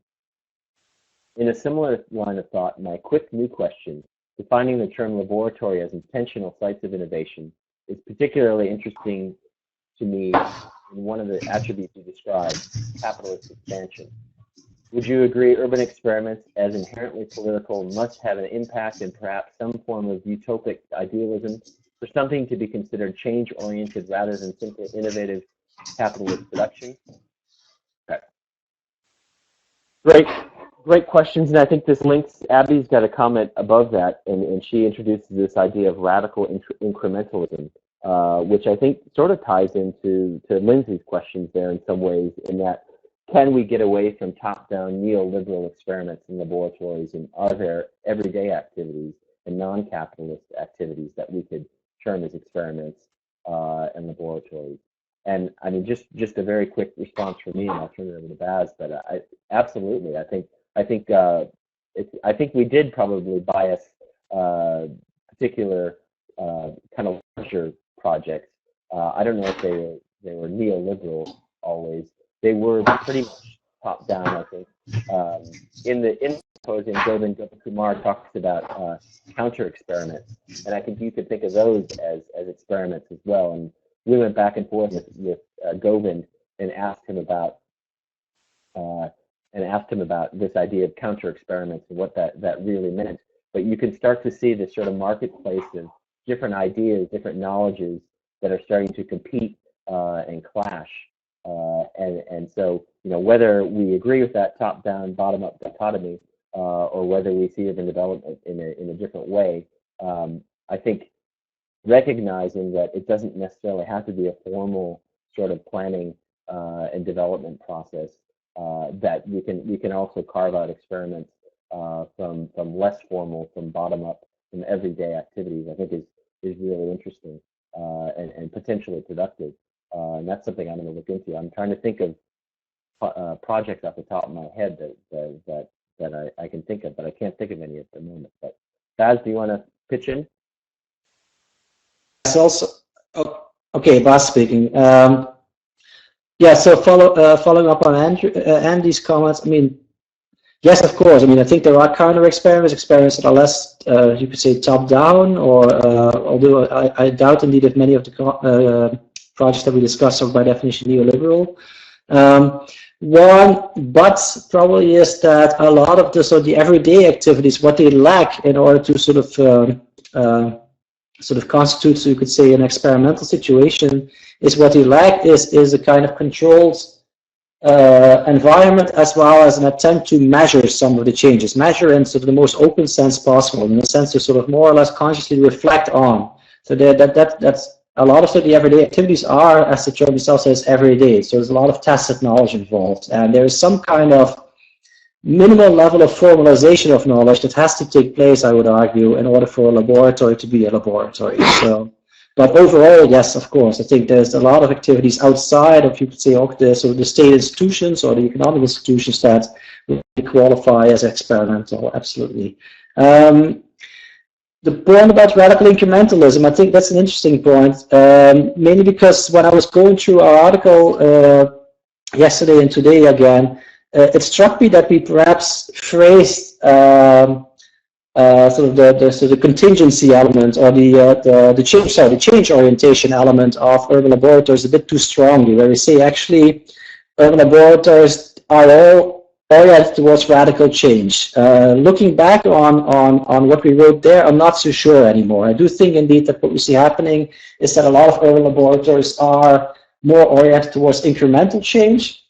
In a similar line of thought, my quick new question, defining the term laboratory as intentional sites of innovation, is particularly interesting to me in one of the attributes you described, capitalist expansion. Would you agree urban experiments, as inherently political, must have an impact and perhaps some form of utopic idealism for something to be considered change-oriented rather than simply innovative capitalist production? Okay. Great questions, and I think this links, Abby's got a comment above that, and she introduces this idea of radical incrementalism, which I think sort of ties into Lindsay's questions there in some ways, in that can we get away from top-down neoliberal experiments in laboratories, and are there everyday activities and non-capitalist activities that we could term as experiments and laboratories. And I mean, just a very quick response from me, and I'll turn it over to Baz. But absolutely, I think we did probably bias particular kind of larger projects. I don't know if they were neoliberal always. They were pretty much top down, I think. In the symposium, Govind Gopakumar talks about counter experiments, and I think you could think of those as experiments as well. And we went back and forth with Govind and asked him about this idea of counter experiments and what that really meant. But you can start to see this sort of marketplace of different ideas, different knowledges that are starting to compete and clash. And so, you know, whether we agree with that top-down, bottom-up dichotomy, or whether we see urban development in a different way, I think recognizing that it doesn't necessarily have to be a formal sort of planning and development process, that we can also carve out experiments from less formal, from bottom-up, from everyday activities, I think is really interesting and potentially productive. And that's something I'm going to look into. I'm trying to think of projects off the top of my head that I can think of, but I can't think of any at the moment. But Baz, do you want to pitch in? It's also okay. Baz speaking. Yeah. So following up on Andy's comments. I mean, yes, of course. I mean, I think there are counter experiments that are less, you could say, top down, or although I doubt indeed if many of the projects that we discussed are by definition neoliberal. One, but probably is that a lot of the everyday activities, what they lack in order to sort of constitute, so you could say, an experimental situation, is what they lack is a kind of controlled environment, as well as an attempt to measure some of the changes, measure in sort of the most open sense possible, in a sense to sort of more or less consciously reflect on. So that's a lot of the everyday activities are, as the term itself says, everyday. So there's a lot of tacit knowledge involved, and there is some kind of minimal level of formalization of knowledge that has to take place, I would argue, in order for a laboratory to be a laboratory. So, but overall, yes, of course, I think there's a lot of activities outside of, you could say, the state institutions or the economic institutions that would qualify as experimental, absolutely. The point about radical incrementalism, I think that's an interesting point, mainly because when I was going through our article yesterday and today again, it struck me that we perhaps phrased sort of the contingency element, or the change orientation element of urban laboratories a bit too strongly, where we say actually urban laboratories are all oriented towards radical change. Looking back on what we wrote there, I'm not so sure anymore. I do think indeed that what we see happening is that a lot of urban laboratories are more oriented towards incremental change.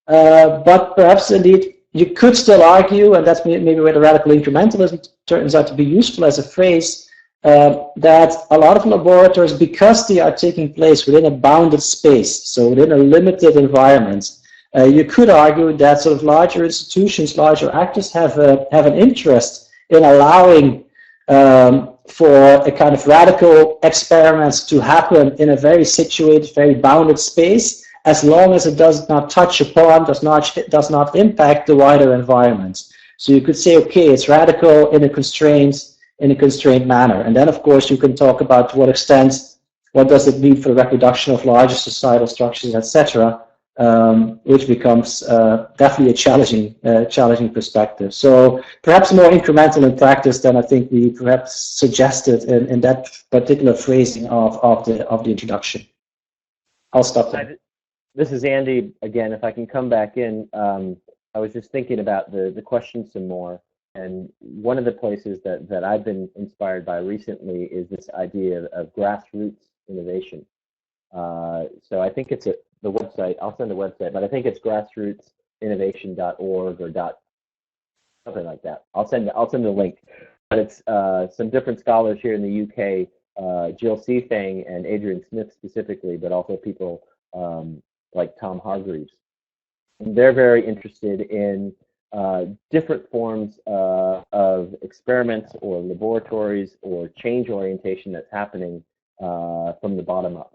But perhaps indeed you could still argue, and that's maybe where the radical incrementalism turns out to be useful as a phrase, that a lot of laboratories, because they are taking place within a bounded space, so within a limited environment, you could argue that sort of larger institutions, larger actors have an interest in allowing for a kind of radical experiments to happen in a very situated, very bounded space, as long as it does not touch upon, does not impact the wider environment. So you could say, okay, it's radical in a constrained manner. And then, of course, you can talk about to what extent, what does it mean for the reproduction of larger societal structures, etc., which becomes definitely a challenging perspective. So perhaps more incremental in practice than I think we perhaps suggested in that particular phrasing of the introduction. I'll stop there. This is Andy again. If I can come back in, I was just thinking about the question some more. And one of the places that I've been inspired by recently is this idea of grassroots innovation. So I think it's the website. I'll send the website, but I think it's grassrootsinnovation.org or something like that. I'll send the link. But it's some different scholars here in the UK, Jill Seafang and Adrian Smith specifically, but also people like Tom Hargreaves. And they're very interested in different forms of experiments or laboratories or change orientation that's happening from the bottom up.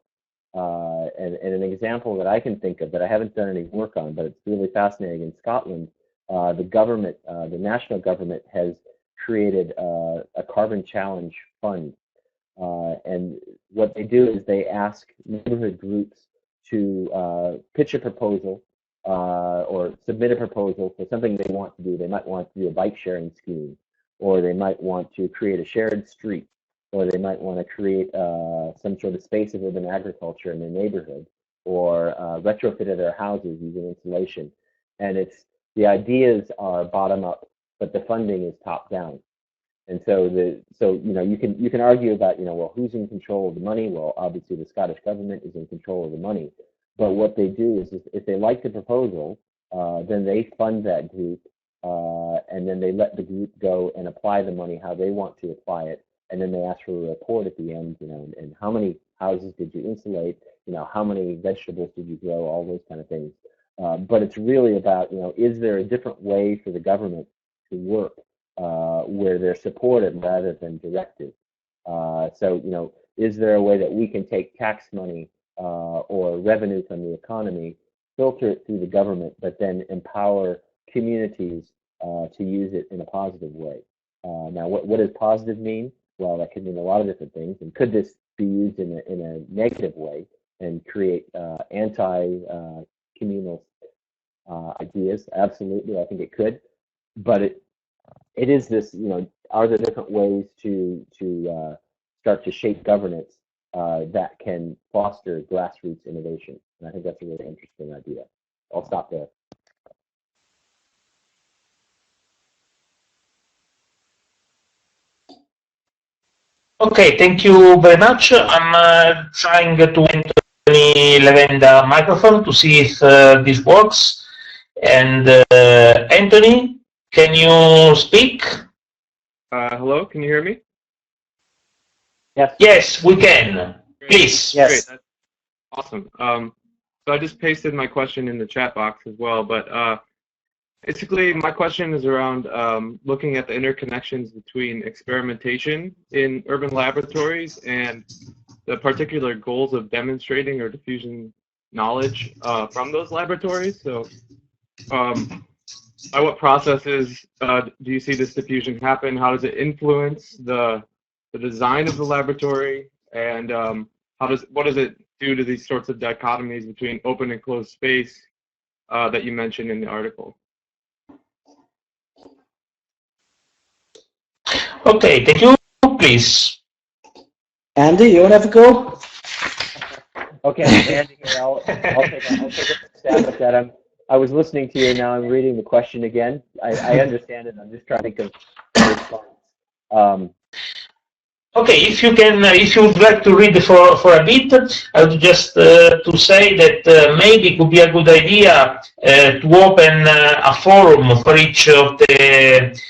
And an example that I can think of that I haven't done any work on, but it's really fascinating in Scotland, the government, the national government has created a carbon challenge fund. And what they do is they ask neighborhood groups to pitch a proposal or submit a proposal for something they want to do. They might want to do a bike sharing scheme, or they might want to create a shared street, or they might want to create some sort of space of urban agriculture in their neighborhood, or retrofit their houses using insulation. And the ideas are bottom up, but the funding is top down. And so you can argue about, well, who's in control of the money? Well, obviously the Scottish government is in control of the money. But what they do is if they like the proposal, then they fund that group, and then they let the group go and apply the money how they want to apply it. And then they ask for a report at the end, and how many houses did you insulate? How many vegetables did you grow? All those kind of things. But it's really about, is there a different way for the government to work where they're supported rather than directed? So, is there a way that we can take tax money or revenue from the economy, filter it through the government, but then empower communities to use it in a positive way? Now, what does positive mean? Well, that could mean a lot of different things. And could this be used in a negative way and create anti-communal ideas? Absolutely, I think it could. But it is this, are there different ways to start to shape governance that can foster grassroots innovation? And I think that's a really interesting idea. I'll stop there. Okay, thank you very much. I'm trying to enter Anthony Levenda microphone to see if this works. And Anthony, can you speak? Hello, can you hear me? Yes. Yes, we can. Great. Please. Yes. Great. That's awesome. So I just pasted my question in the chat box as well, but basically my question is around looking at the interconnections between experimentation in urban laboratories and the particular goals of demonstrating or diffusing knowledge from those laboratories. So by what processes do you see this diffusion happen? How does it influence the design of the laboratory? And what does it do to these sorts of dichotomies between open and closed space that you mentioned in the article? Okay, thank you. Please. Andy, you want to have a go? Okay, Andy here. I'll take a stab at that. I was listening to you, now I'm reading the question again. I understand it, I'm just trying to think of a response. Okay, if you would like to read for a bit, I would just to say that maybe it would be a good idea to open a forum for each of the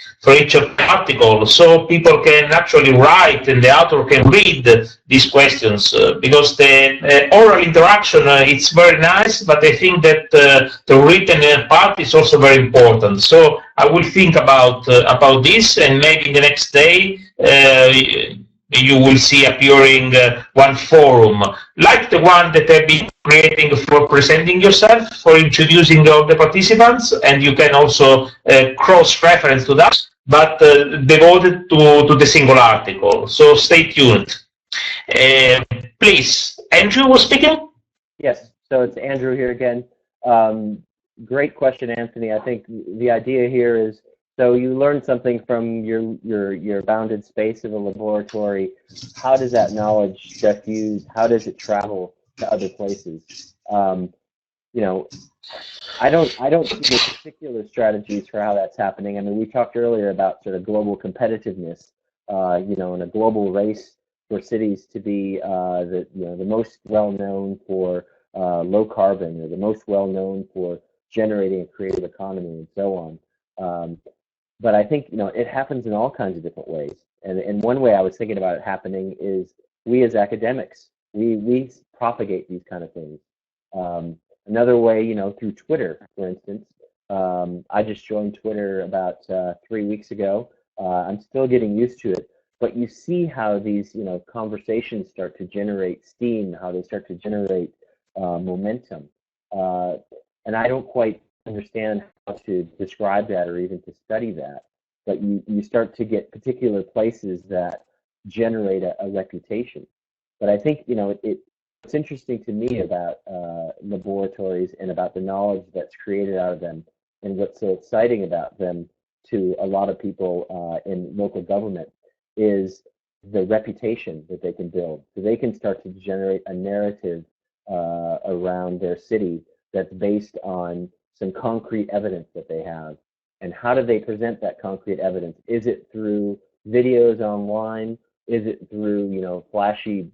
articles, so people can actually write and the author can read these questions, because the oral interaction it's very nice, but I think that the written part is also very important. So I will think about this, and maybe the next day you will see appearing one forum, like the one that I've been creating for presenting yourself, for introducing all the participants, and you can also cross-reference to that, but devoted to the single article. So stay tuned. Please, Andrew was speaking? Yes, so it's Andrew here again. Great question, Anthony. I think the idea here is, so you learn something from your bounded space of a laboratory. How does that knowledge diffuse? How does it travel to other places? I don't see the particular strategies for how that's happening. I mean, we talked earlier about sort of global competitiveness, in a global race for cities to be the most well known for low carbon, or the most well known for generating a creative economy, and so on. But I think, it happens in all kinds of different ways. And one way I was thinking about it happening is we as academics, we propagate these kind of things. Another way, through Twitter, for instance, I just joined Twitter about 3 weeks ago. I'm still getting used to it, but you see how these, conversations start to generate steam, how they start to generate momentum. And I don't quite understand how to describe that or even to study that, but you start to get particular places that generate a reputation. But I think, what's interesting to me about laboratories and about the knowledge that's created out of them, and what's so exciting about them to a lot of people in local government, is the reputation that they can build. So they can start to generate a narrative around their city that's based on some concrete evidence that they have. And how do they present that concrete evidence? Is it through videos online? Is it through, flashy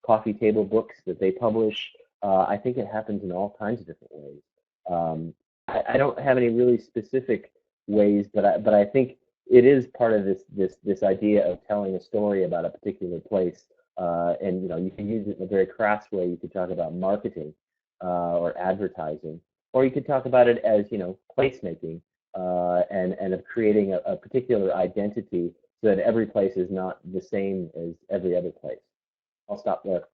coffee table books that they publish? I think it happens in all kinds of different ways. I don't have any really specific ways, but I think it is part of this idea of telling a story about a particular place. And you can use it in a very crass way. You could talk about marketing or advertising, or you could talk about it as placemaking and of creating a particular identity so that every place is not the same as every other place. I'll stop there.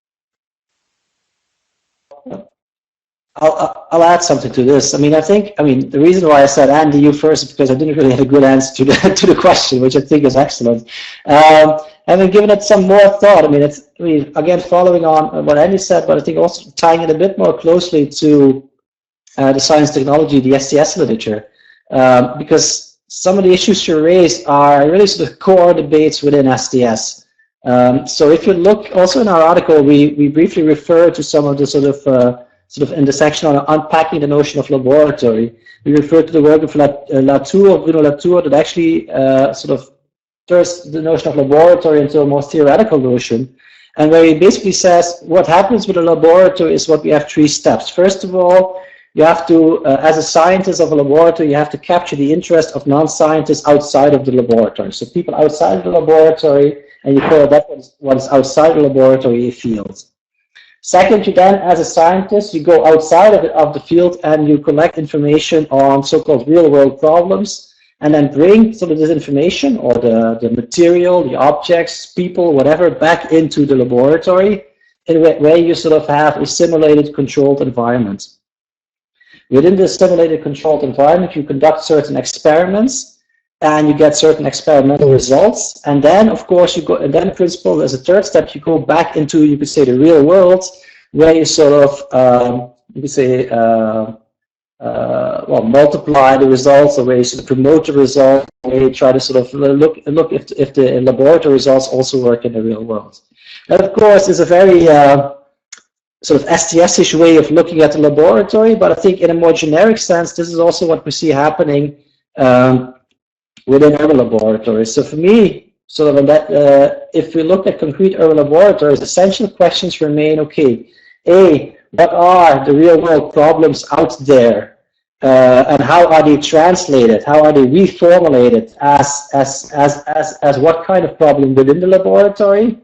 I'll add something to this. The reason why I said Andy, you first, is because I didn't really have a good answer to the question, which I think is excellent. Having given it some more thought, again, following on what Andy said, but I think also tying it a bit more closely to the science technology, the STS literature, because some of the issues you raised are really sort of core debates within STS. So if you look also in our article, we briefly refer to some of the sort of in the section on unpacking the notion of laboratory. We refer to the work of Bruno Latour, that actually sort of turns the notion of laboratory into a more theoretical notion, and where he basically says what happens with a laboratory is what we have 3 steps. First of all, you have to, as a scientist of a laboratory, you have to capture the interest of non-scientists outside of the laboratory. So people outside of the laboratory, and you call that what is outside the laboratory a field. Second, you then, as a scientist, you go outside of the field and you collect information on so-called real-world problems, and then bring some of this information or the material, the objects, people, whatever, back into the laboratory, in a way you sort of have a simulated controlled environment. Within this simulated controlled environment, you conduct certain experiments, and you get certain experimental results, and then of course you go, and then in principle as a third step you go back into, you could say, the real world, where you sort of you could say multiply the results, or where you sort of promote the results, where you try to sort of look if the laboratory results also work in the real world. That of course is a very sort of STS-ish way of looking at the laboratory, but I think in a more generic sense this is also what we see happening within urban laboratories. So for me, sort of on that, if we look at concrete urban laboratories, essential questions remain, okay, A, what are the real world problems out there? And how are they translated? How are they reformulated as what kind of problem within the laboratory?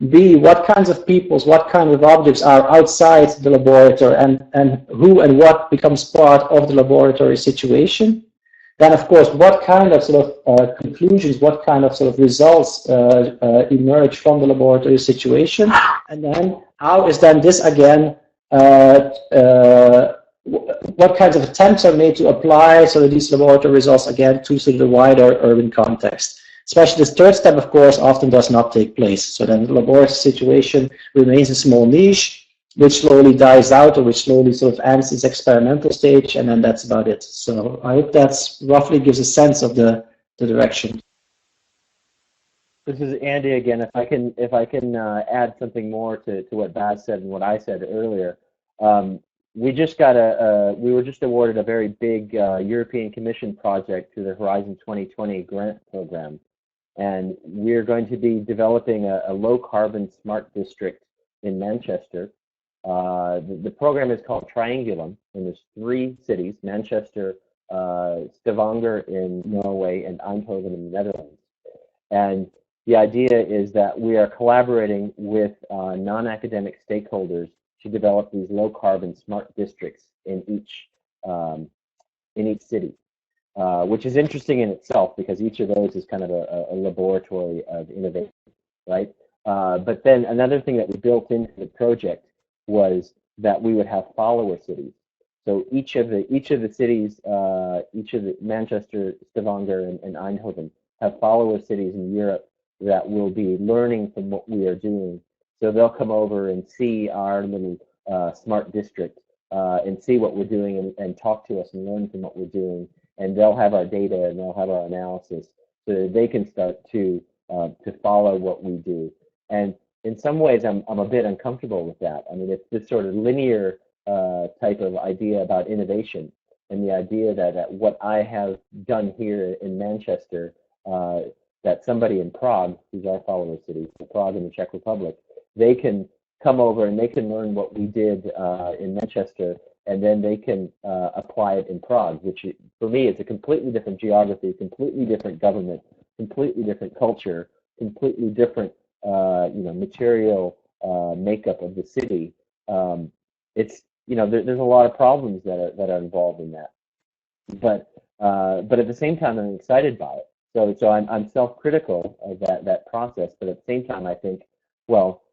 B, what kinds of peoples, what kind of objects are outside the laboratory, and who and what becomes part of the laboratory situation? Then, of course, what kind of sort of conclusions, what kind of sort of results emerge from the laboratory situation, and then how is then this again, what kinds of attempts are made to apply sort of these laboratory results again to sort of the wider urban context. Especially this third step, of course, often does not take place. So then the laboratory situation remains a small niche, which slowly dies out, or which slowly sort of ends its experimental stage, and then that's about it. So I hope that's roughly gives a sense of the direction. This is Andy again. If I can add something more to what Baz said and what I said earlier, we just got we were just awarded a very big European Commission project through the Horizon 2020 grant program, and we're going to be developing a low carbon smart district in Manchester. The program is called Triangulum, and there's 3 cities: Manchester, Stavanger in Norway, and Eindhoven in the Netherlands. And the idea is that we are collaborating with non-academic stakeholders to develop these low-carbon smart districts in each in each city, which is interesting in itself because each of those is kind of a laboratory of innovation, right? But then another thing that we built into the project was that we would have follower cities. So each of the cities, each of the Manchester, Stavanger, and Eindhoven have follower cities in Europe that will be learning from what we are doing. So they'll come over and see our little smart district and see what we're doing and talk to us and learn from what we're doing. And they'll have our data and they'll have our analysis so that they can start to follow what we do. And in some ways, I'm a bit uncomfortable with that. I mean, it's this sort of linear type of idea about innovation, and the idea that what I have done here in Manchester, that somebody in Prague, who's our follower city, Prague in the Czech Republic, they can come over and they can learn what we did in Manchester, and then they can apply it in Prague, which for me is a completely different geography, completely different government, completely different culture, completely different material makeup of the city. It's there's a lot of problems that are involved in that, but at the same time I'm excited by it. So I'm self-critical of that process, but at the same time I think, well,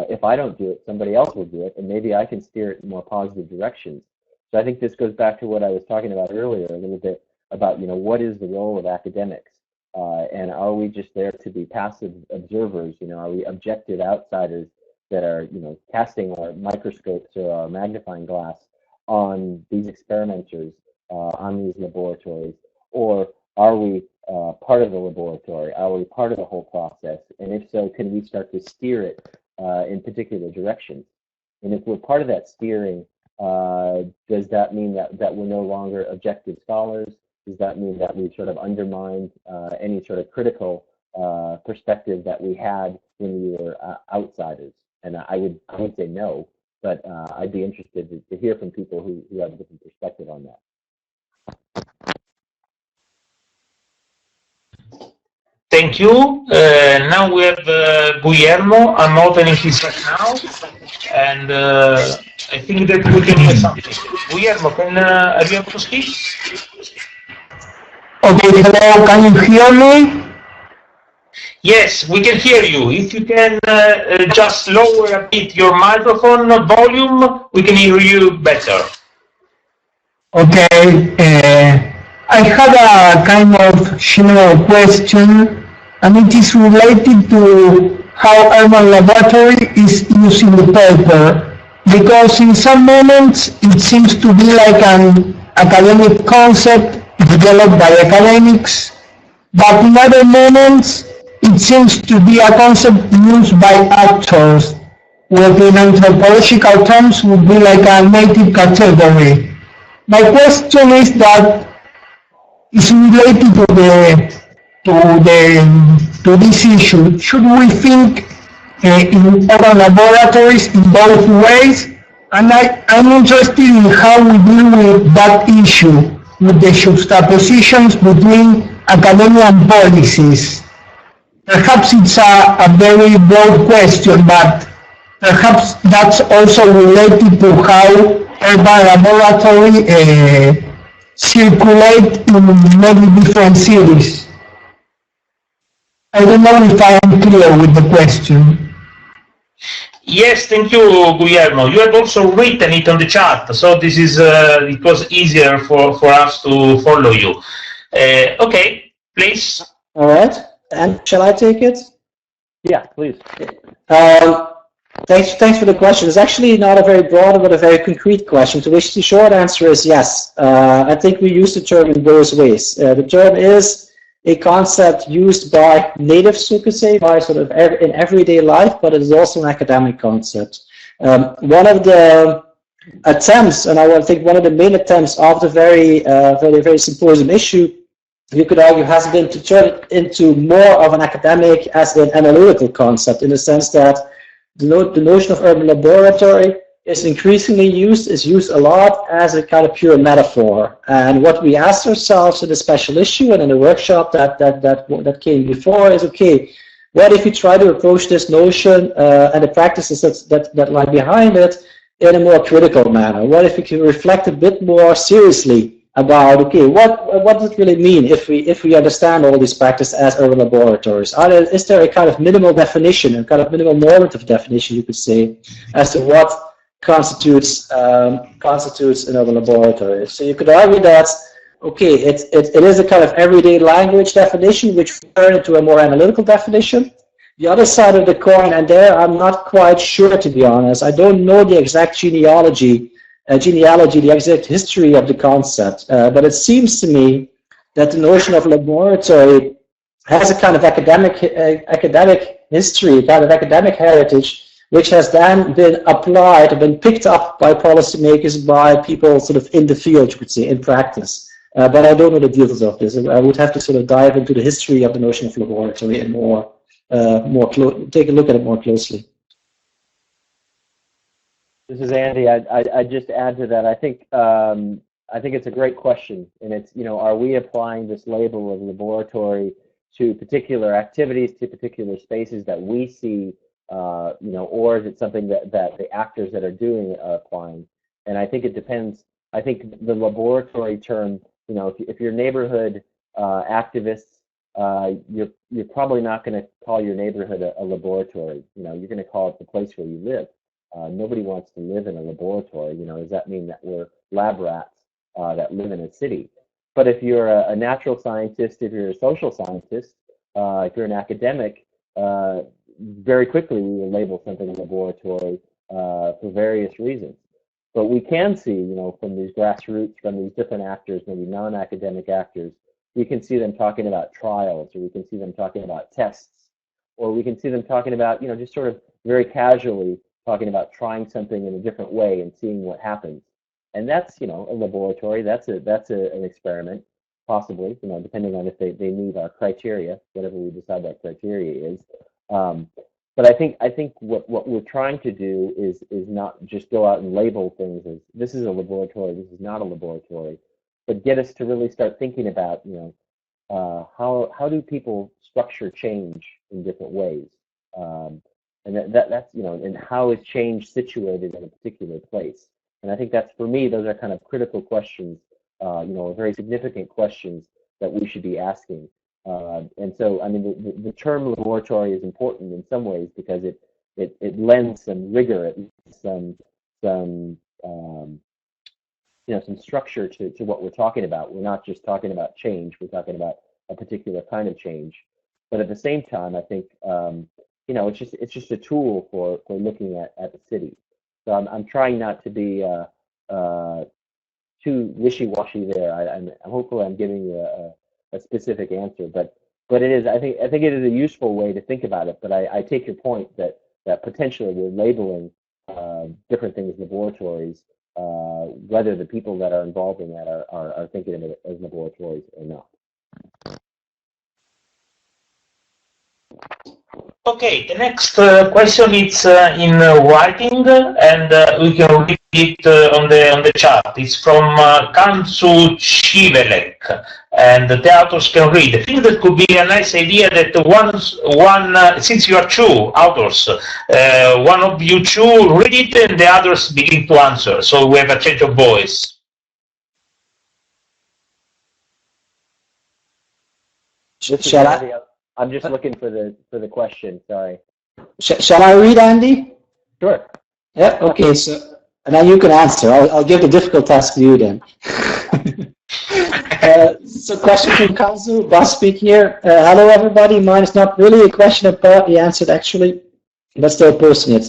if I don't do it, somebody else will do it, and maybe I can steer it in more positive directions. So I think this goes back to what I was talking about earlier a little bit about what is the role of academics, and are we just there to be passive observers? Are we objective outsiders that are casting our microscopes or our magnifying glass on these experimenters, on these laboratories, or are we part of the laboratory? Are we part of the whole process? And if so, can we start to steer it in particular directions? And if we're part of that steering, does that mean that we're no longer objective scholars? Does that mean that we sort of undermined any sort of critical perspective that we had when we were outsiders? And I would say no, but I'd be interested to hear from people who have a different perspective on that. Thank you. Now we have Guillermo. I'm opening his chat now, and I think that we can hear something. Guillermo, are you able to speak? Okay, hello, can you hear me? Yes, we can hear you. If you can just lower a bit your microphone volume, we can hear you better. Okay, I had a kind of general question, and it is related to how urban laboratory is used in the paper, because in some moments it seems to be like an academic concept developed by academics, but in other moments it seems to be a concept used by actors, what in anthropological terms would be like a native category. My question is that is related to this issue. Should we think in urban laboratories in both ways? And I'm interested in how we deal with that issue, with the juxtapositions between academia and policies. Perhaps it's a very broad question, but perhaps that's also related to how urban laboratory circulate in many different cities. I don't know if I am clear with the question. Yes, thank you, Guillermo. You have also written it on the chat, so this is it was easier for us to follow you. Okay, please. All right, and shall I take it? Yeah, please. Thanks for the question. It's actually not a very broad but a very concrete question, to which the short answer is yes. I think we use the term in both ways. The term is a concept used by natives, you could say, by sort of in everyday life, but it is also an academic concept. One of the attempts, and I think one of the main attempts of the very symposium issue, you could argue, has been to turn it into more of an academic as an analytical concept, in the sense that the notion of urban laboratory is increasingly used a lot as a kind of pure metaphor. And what we asked ourselves in the special issue and in the workshop that came before is, okay, what if you try to approach this notion and the practices that lie behind it in a more critical manner? What if we can reflect a bit more seriously about, okay, what does it really mean if we understand all these practices as urban laboratories? Is there a kind of minimal definition, a kind of minimal normative definition, you could say, as to what constitutes an urban laboratory? So you could argue that, okay, it is a kind of everyday language definition, which we turn into a more analytical definition. The other side of the coin, and there I'm not quite sure, to be honest. I don't know the exact genealogy, the exact history of the concept, but it seems to me that the notion of laboratory has a kind of academic history, a kind of academic heritage, which has then been applied, or been picked up by policymakers, by people sort of in the field, you could say, in practice. But I don't know the details of this. I would have to sort of dive into the history of the notion of laboratory and take a look at it more closely. This is Andy. I'd just add to that. I think it's a great question, and it's, are we applying this label of laboratory to particular activities, to particular spaces that we see, or is it something that the actors that are doing it are applying? And I think it depends. I think the laboratory term, if you're neighborhood activists, you're probably not going to call your neighborhood a laboratory. You're going to call it the place where you live. Nobody wants to live in a laboratory. Does that mean that we're lab rats that live in a city? But if you're a natural scientist, if you're a social scientist, if you're an academic, very quickly we will label something a laboratory for various reasons. But we can see, from these grassroots, from these different actors, maybe non-academic actors, we can see them talking about trials, or we can see them talking about tests, or we can see them talking about, just sort of very casually talking about trying something in a different way and seeing what happens. And that's, a laboratory, that's an experiment, possibly, depending on if they meet our criteria, whatever we decide that criteria is. But I think what we're trying to do is not just go out and label things as this is a laboratory, this is not a laboratory, but get us to really start thinking about, how do people structure change in different ways, and that's and how is change situated in a particular place? And I think that's, for me, those are kind of critical questions, very significant questions that we should be asking. And so, I mean, the term laboratory is important in some ways because it lends some rigor, some structure to what we're talking about. We're not just talking about change; we're talking about a particular kind of change. But at the same time, I think it's just a tool for looking at the city. So I'm trying not to be too wishy-washy there. I'm hopefully I'm giving you a specific answer, but it is. I think it is a useful way to think about it. But I take your point that potentially we're labeling different things laboratories, whether the people that are involved in that are thinking of it as laboratories or not. Okay, the next question is in writing, and we can read it on the chat. It's from Kansu Chivelek, and the authors can read. I think that could be a nice idea that since you are two authors, one of you two read it and the others begin to answer. So we have a change of voice. Shall I? I'm just looking for the question. Sorry. Shall I read, Andy? Sure. Yeah. Okay. So, and then you can answer. I'll give the difficult task to you then. So, question from Kanzu. Bas speaking here. Hello, everybody. Mine is not really a question, partly answered actually, but still posting it.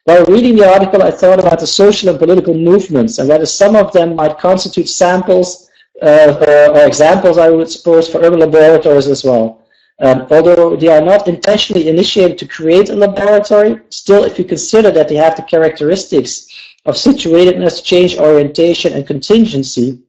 While reading the article, I thought about the social and political movements and whether some of them might constitute samples or examples, I would suppose, for urban laboratories as well. Although they are not intentionally initiated to create a laboratory, still, if you consider that they have the characteristics of situatedness, change orientation, and contingency,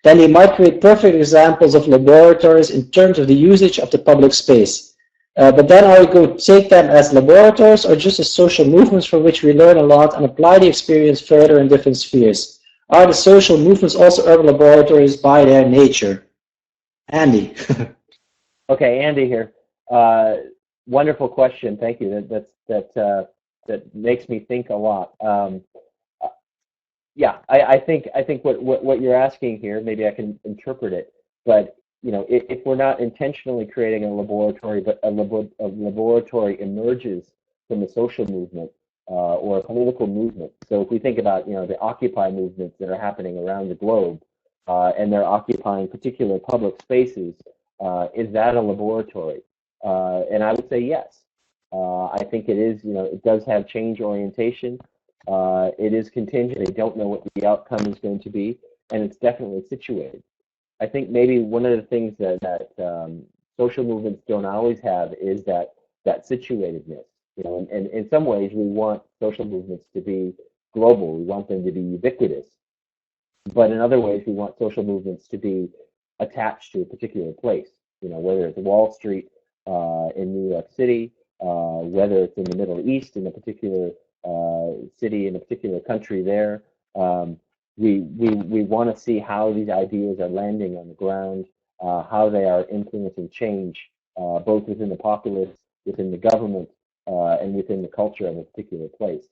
then they might create perfect examples of laboratories in terms of the usage of the public space. But then are we going to take them as laboratories or just as social movements from which we learn a lot and apply the experience further in different spheres? Are the social movements also urban laboratories by their nature? Andy. Okay, Andy here. Wonderful question. Thank you. That makes me think a lot. Yeah, I think what you're asking here, maybe I can interpret it, but you know, if we're not intentionally creating a laboratory, but a laboratory emerges from a social movement or a political movement. So if we think about, you know, the Occupy movements that are happening around the globe, and they're occupying particular public spaces, is that a laboratory? And I would say yes. I think it is. You know, it does have change orientation. It is contingent. They don't know what the outcome is going to be, and it's definitely situated. I think maybe one of the things that social movements don't always have is that situatedness. You know, and in some ways we want social movements to be global. We want them to be ubiquitous. But in other ways we want social movements to be attached to a particular place. You know, whether it's Wall Street in New York City, whether it's in the Middle East in a particular city in a particular country there. We want to see how these ideas are landing on the ground, how they are influencing change, both within the populace, within the government, and within the culture of a particular place.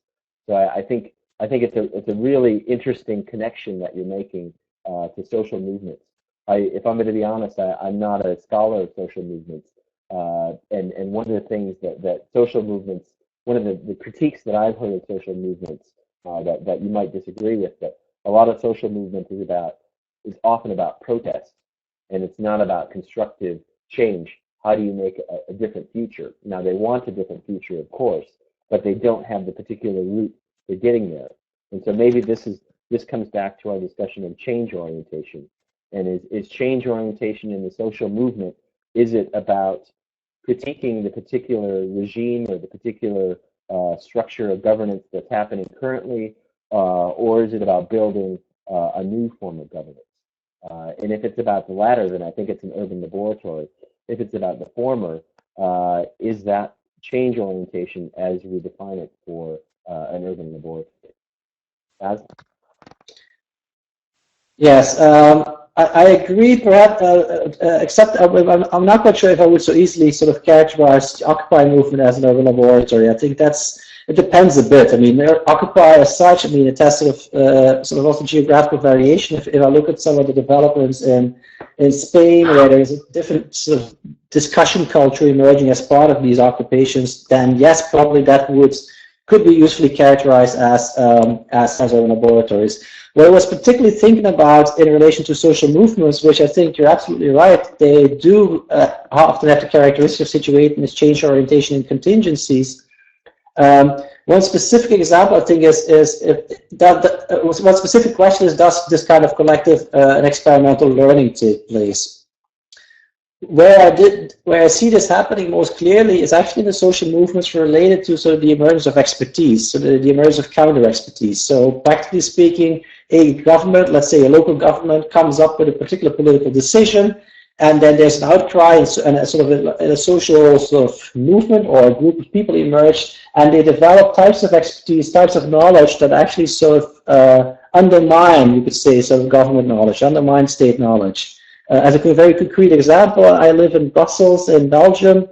So I think it's a really interesting connection that you're making to social movements. If I'm going to be honest, I'm not a scholar of social movements, and one of the things that social movements, one of the critiques that I've heard of social movements that you might disagree with, that a lot of social movement is often about protest, and it's not about constructive change. How do you make a different future? Now, they want a different future, of course, but they don't have the particular route to getting there. And so maybe this comes back to our discussion of change orientation. And is change orientation in the social movement, is it about critiquing the particular regime or the particular structure of governance that's happening currently, or is it about building a new form of governance? And if it's about the latter, then I think it's an urban laboratory. If it's about the former, is that change orientation as we define it for an urban laboratory? As? Yes, I agree, perhaps, except I'm not quite sure if I would so easily sort of characterize the Occupy movement as an urban laboratory. I think it depends a bit. I mean, Occupy as such, I mean, it has sort of also geographical variation. If I look at some of the developments in Spain, where there's a different sort of discussion culture emerging as part of these occupations, then yes, probably that could be usefully characterized as urban laboratories. What I was particularly thinking about in relation to social movements, which I think you're absolutely right, they do often have the characteristic of situating as change orientation and contingencies. One specific example, I think, one specific question is, does this kind of collective and experimental learning take place? Where I see this happening most clearly is actually in the social movements related to sort of the emergence of expertise, so the emergence of counter expertise. So practically speaking, a government, let's say a local government, comes up with a particular political decision, and then there's an outcry and a sort of a social sort of movement or a group of people emerge, and they develop types of expertise, types of knowledge that actually sort of undermine, you could say, sort of government knowledge, undermine state knowledge. As a very concrete example, I live in Brussels in Belgium.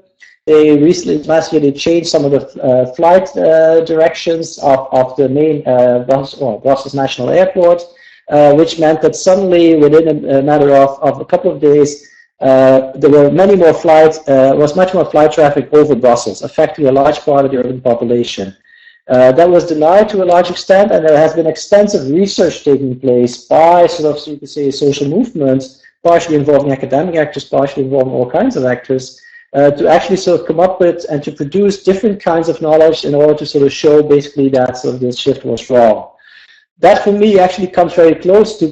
They recently, last year, they changed some of the flight directions of the main Brussels National Airport, which meant that suddenly, within a matter of a couple of days, there were many more flights, was much more flight traffic over Brussels, affecting a large part of the urban population. That was denied to a large extent, and there has been extensive research taking place by sort of, so you could say, social movements, partially involving academic actors, partially involving all kinds of actors, to actually sort of come up with and to produce different kinds of knowledge in order to sort of show basically that sort of this shift was wrong. That for me actually comes very close to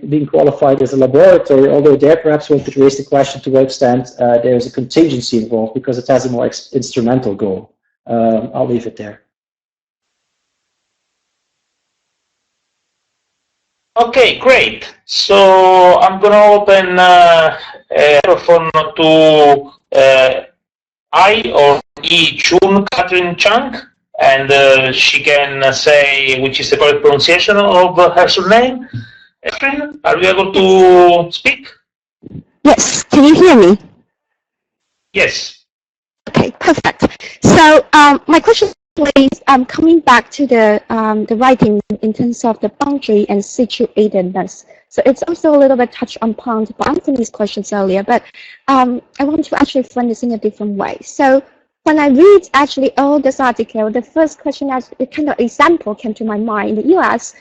being qualified as a laboratory, although there perhaps one could raise the question to what extent there is a contingency involved because it has a more instrumental goal. I'll leave it there. Okay, great. So I'm going to open microphone to I or E Chun Catherine Chung, and she can say which is the correct pronunciation of her surname. Catherine, are you able to speak? Yes. Can you hear me? Yes. Okay, perfect. So my question coming back to the writing in terms of the boundary and situatedness. So it's also a little bit touched upon by Anthony's questions earlier, but I want to actually frame this in a different way. So when I read actually all this article, the first question, as a kind of example came to my mind in the US,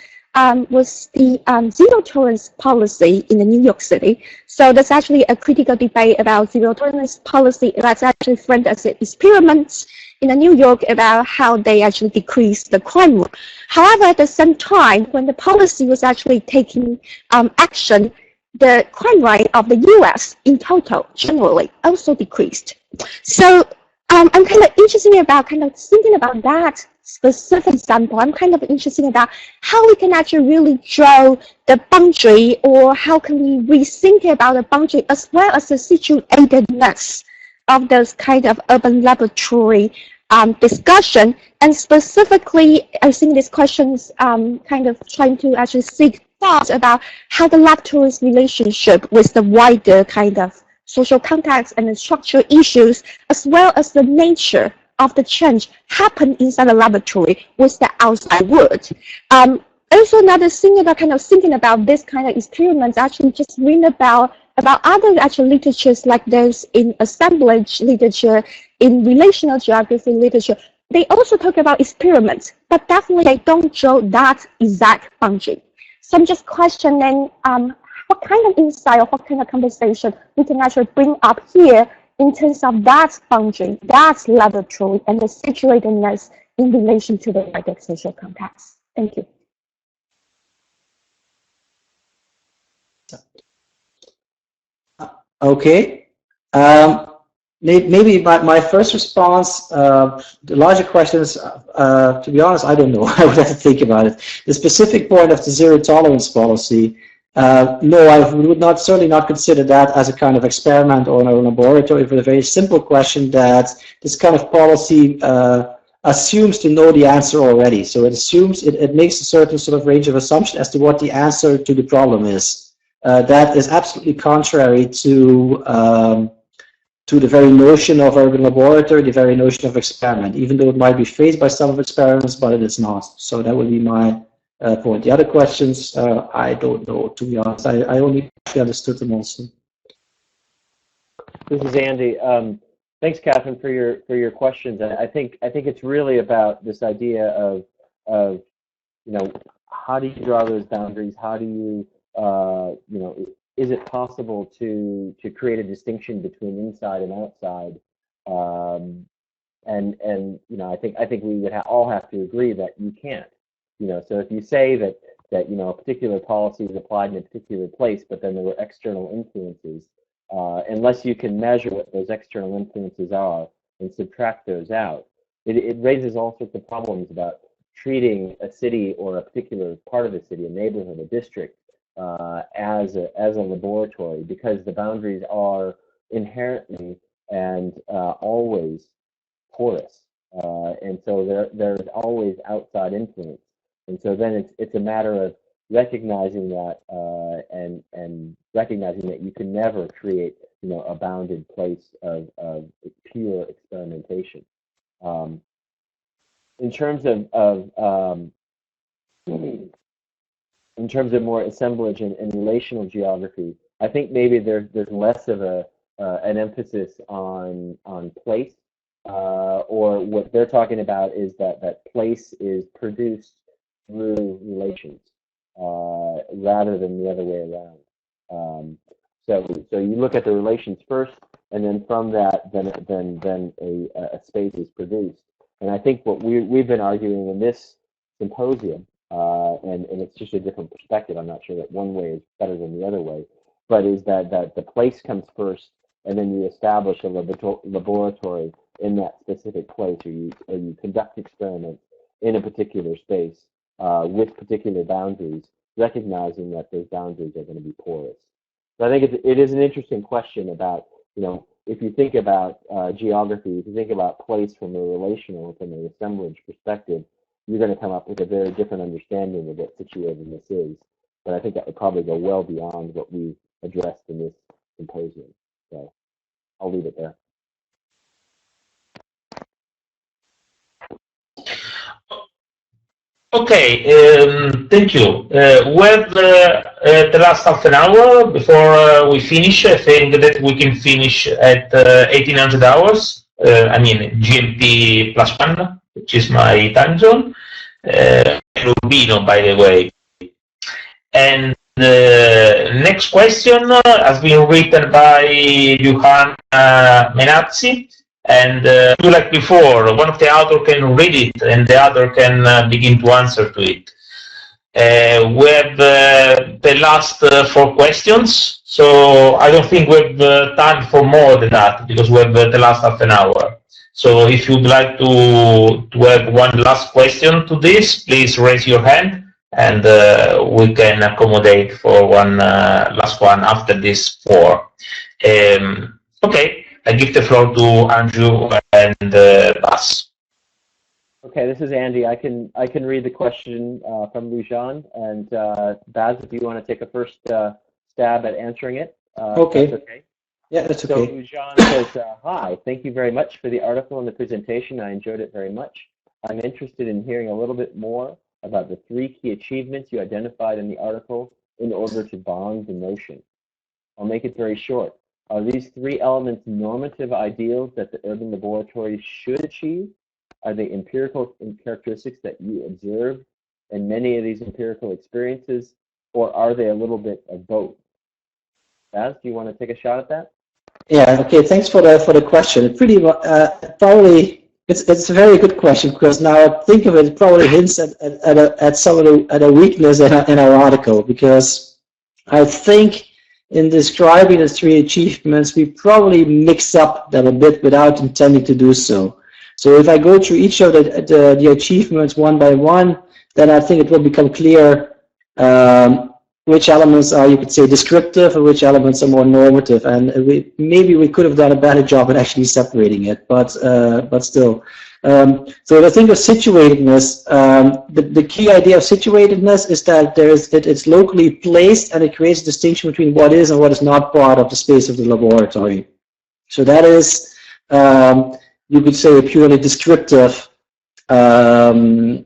was the zero tolerance policy in the New York City. So there's actually a critical debate about zero tolerance policy that's actually framed as an experiment in New York about how they actually decrease the crime rate. However, at the same time, when the policy was actually taking action, the crime rate of the US in total generally also decreased. So I'm kind of interested about thinking about that specific example. I'm kind of interested about how we can actually really draw the boundary, or how can we rethink about the boundary as well as the situatedness of those kind of urban laboratory discussion. And specifically, I think these questions kind of trying to actually seek thoughts about how the laboratory's relationship with the wider kind of social context and the structural issues, as well as the nature of the change happen inside the laboratory with the outside world. Also, another thing that kind of thinking about this kind of experiments, actually just reading about other actual literatures like those in assemblage literature, in relational geography literature. They also talk about experiments, but definitely they don't draw that exact boundary. So I'm just questioning what kind of insight or what kind of conversation we can actually bring up here in terms of that boundary, that laboratory, and the situatedness in relation to the wider social context. Thank you. Okay. Maybe my first response, the larger question is, to be honest, I don't know. I would have to think about it. The specific point of the zero tolerance policy, no, I would certainly not consider that as a kind of experiment or a laboratory, for the very simple question that this kind of policy assumes to know the answer already. So it assumes, it makes a certain sort of range of assumption as to what the answer to the problem is. That is absolutely contrary to the very notion of urban laboratory, the very notion of experiment, even though it might be phrased by some of experiments, but it is not. So that would be my point. The other questions, I don't know, to be honest. I only understood them also. This is Andy. Thanks, Catherine, for your questions. And I think it's really about this idea of how do you draw those boundaries? How do you is it possible to create a distinction between inside and outside? And I think we would all have to agree that you can't. So if you say that a particular policy is applied in a particular place, but then there were external influences, unless you can measure what those external influences are and subtract those out, it raises all sorts of problems about treating a city or a particular part of the city, a neighborhood, a district, as a laboratory, because the boundaries are inherently and always porous, and so there's always outside influence, and so then it's a matter of recognizing that and recognizing that you can never create a bounded place of pure experimentation. In terms of more assemblage and relational geography, I think maybe there's less of an emphasis on place, or what they're talking about is that place is produced through relations rather than the other way around. So you look at the relations first, and then from that, then a space is produced. And I think what we've been arguing in this symposium, and it's just a different perspective. I'm not sure that one way is better than the other way, but is that the place comes first, and then you establish a laboratory in that specific place, or you conduct experiments in a particular space with particular boundaries, recognizing that those boundaries are going to be porous. So I think it is an interesting question about, if you think about geography, if you think about place from a relational, from an assemblage perspective, you're going to come up with a very different understanding of what situatedness is. But I think that would probably go well beyond what we've addressed in this symposium. So I'll leave it there. Okay, thank you. We have the last half an hour before we finish. I think that we can finish at 1800 hours. I mean GMT +1, which is my time zone. Rubino, by the way. And the next question has been written by Johanna Menazzi. And like before, one of the authors can read it and the other can begin to answer to it. We have the last 4 questions, so I don't think we have time for more than that because we have the last half an hour. So if you'd like to have one last question to this, please raise your hand and we can accommodate for one last one after this 4. Okay. I give the floor to Andrew and Bas. Okay, this is Andy. I can read the question from Lujan, and Baz, if you want to take a first stab at answering it. Okay. That's okay. Yeah, that's So okay. Lujan says, "Hi, thank you very much for the article and the presentation. I enjoyed it very much. I'm interested in hearing a little bit more about the 3 key achievements you identified in the article in order to bond the notion. I'll make it very short. Are these 3 elements normative ideals that the urban laboratories should achieve? Are they empirical characteristics that you observe in many of these empirical experiences, or are they a little bit of both?" Baz, do you want to take a shot at that? Yeah. Okay. Thanks for the question. It pretty probably it's a very good question because now I think of it, it probably hints at some of a weakness in our article, because I think in describing the 3 achievements, we probably mix up them a bit without intending to do so. So if I go through each of the achievements one by one, then I think it will become clear which elements are, you could say, descriptive and which elements are more normative. And maybe we could have done a better job at actually separating it, but still. So the thing of situatedness, the key idea of situatedness is that it's locally placed and it creates a distinction between what is and what is not part of the space of the laboratory. So that is, you could say, a purely descriptive, a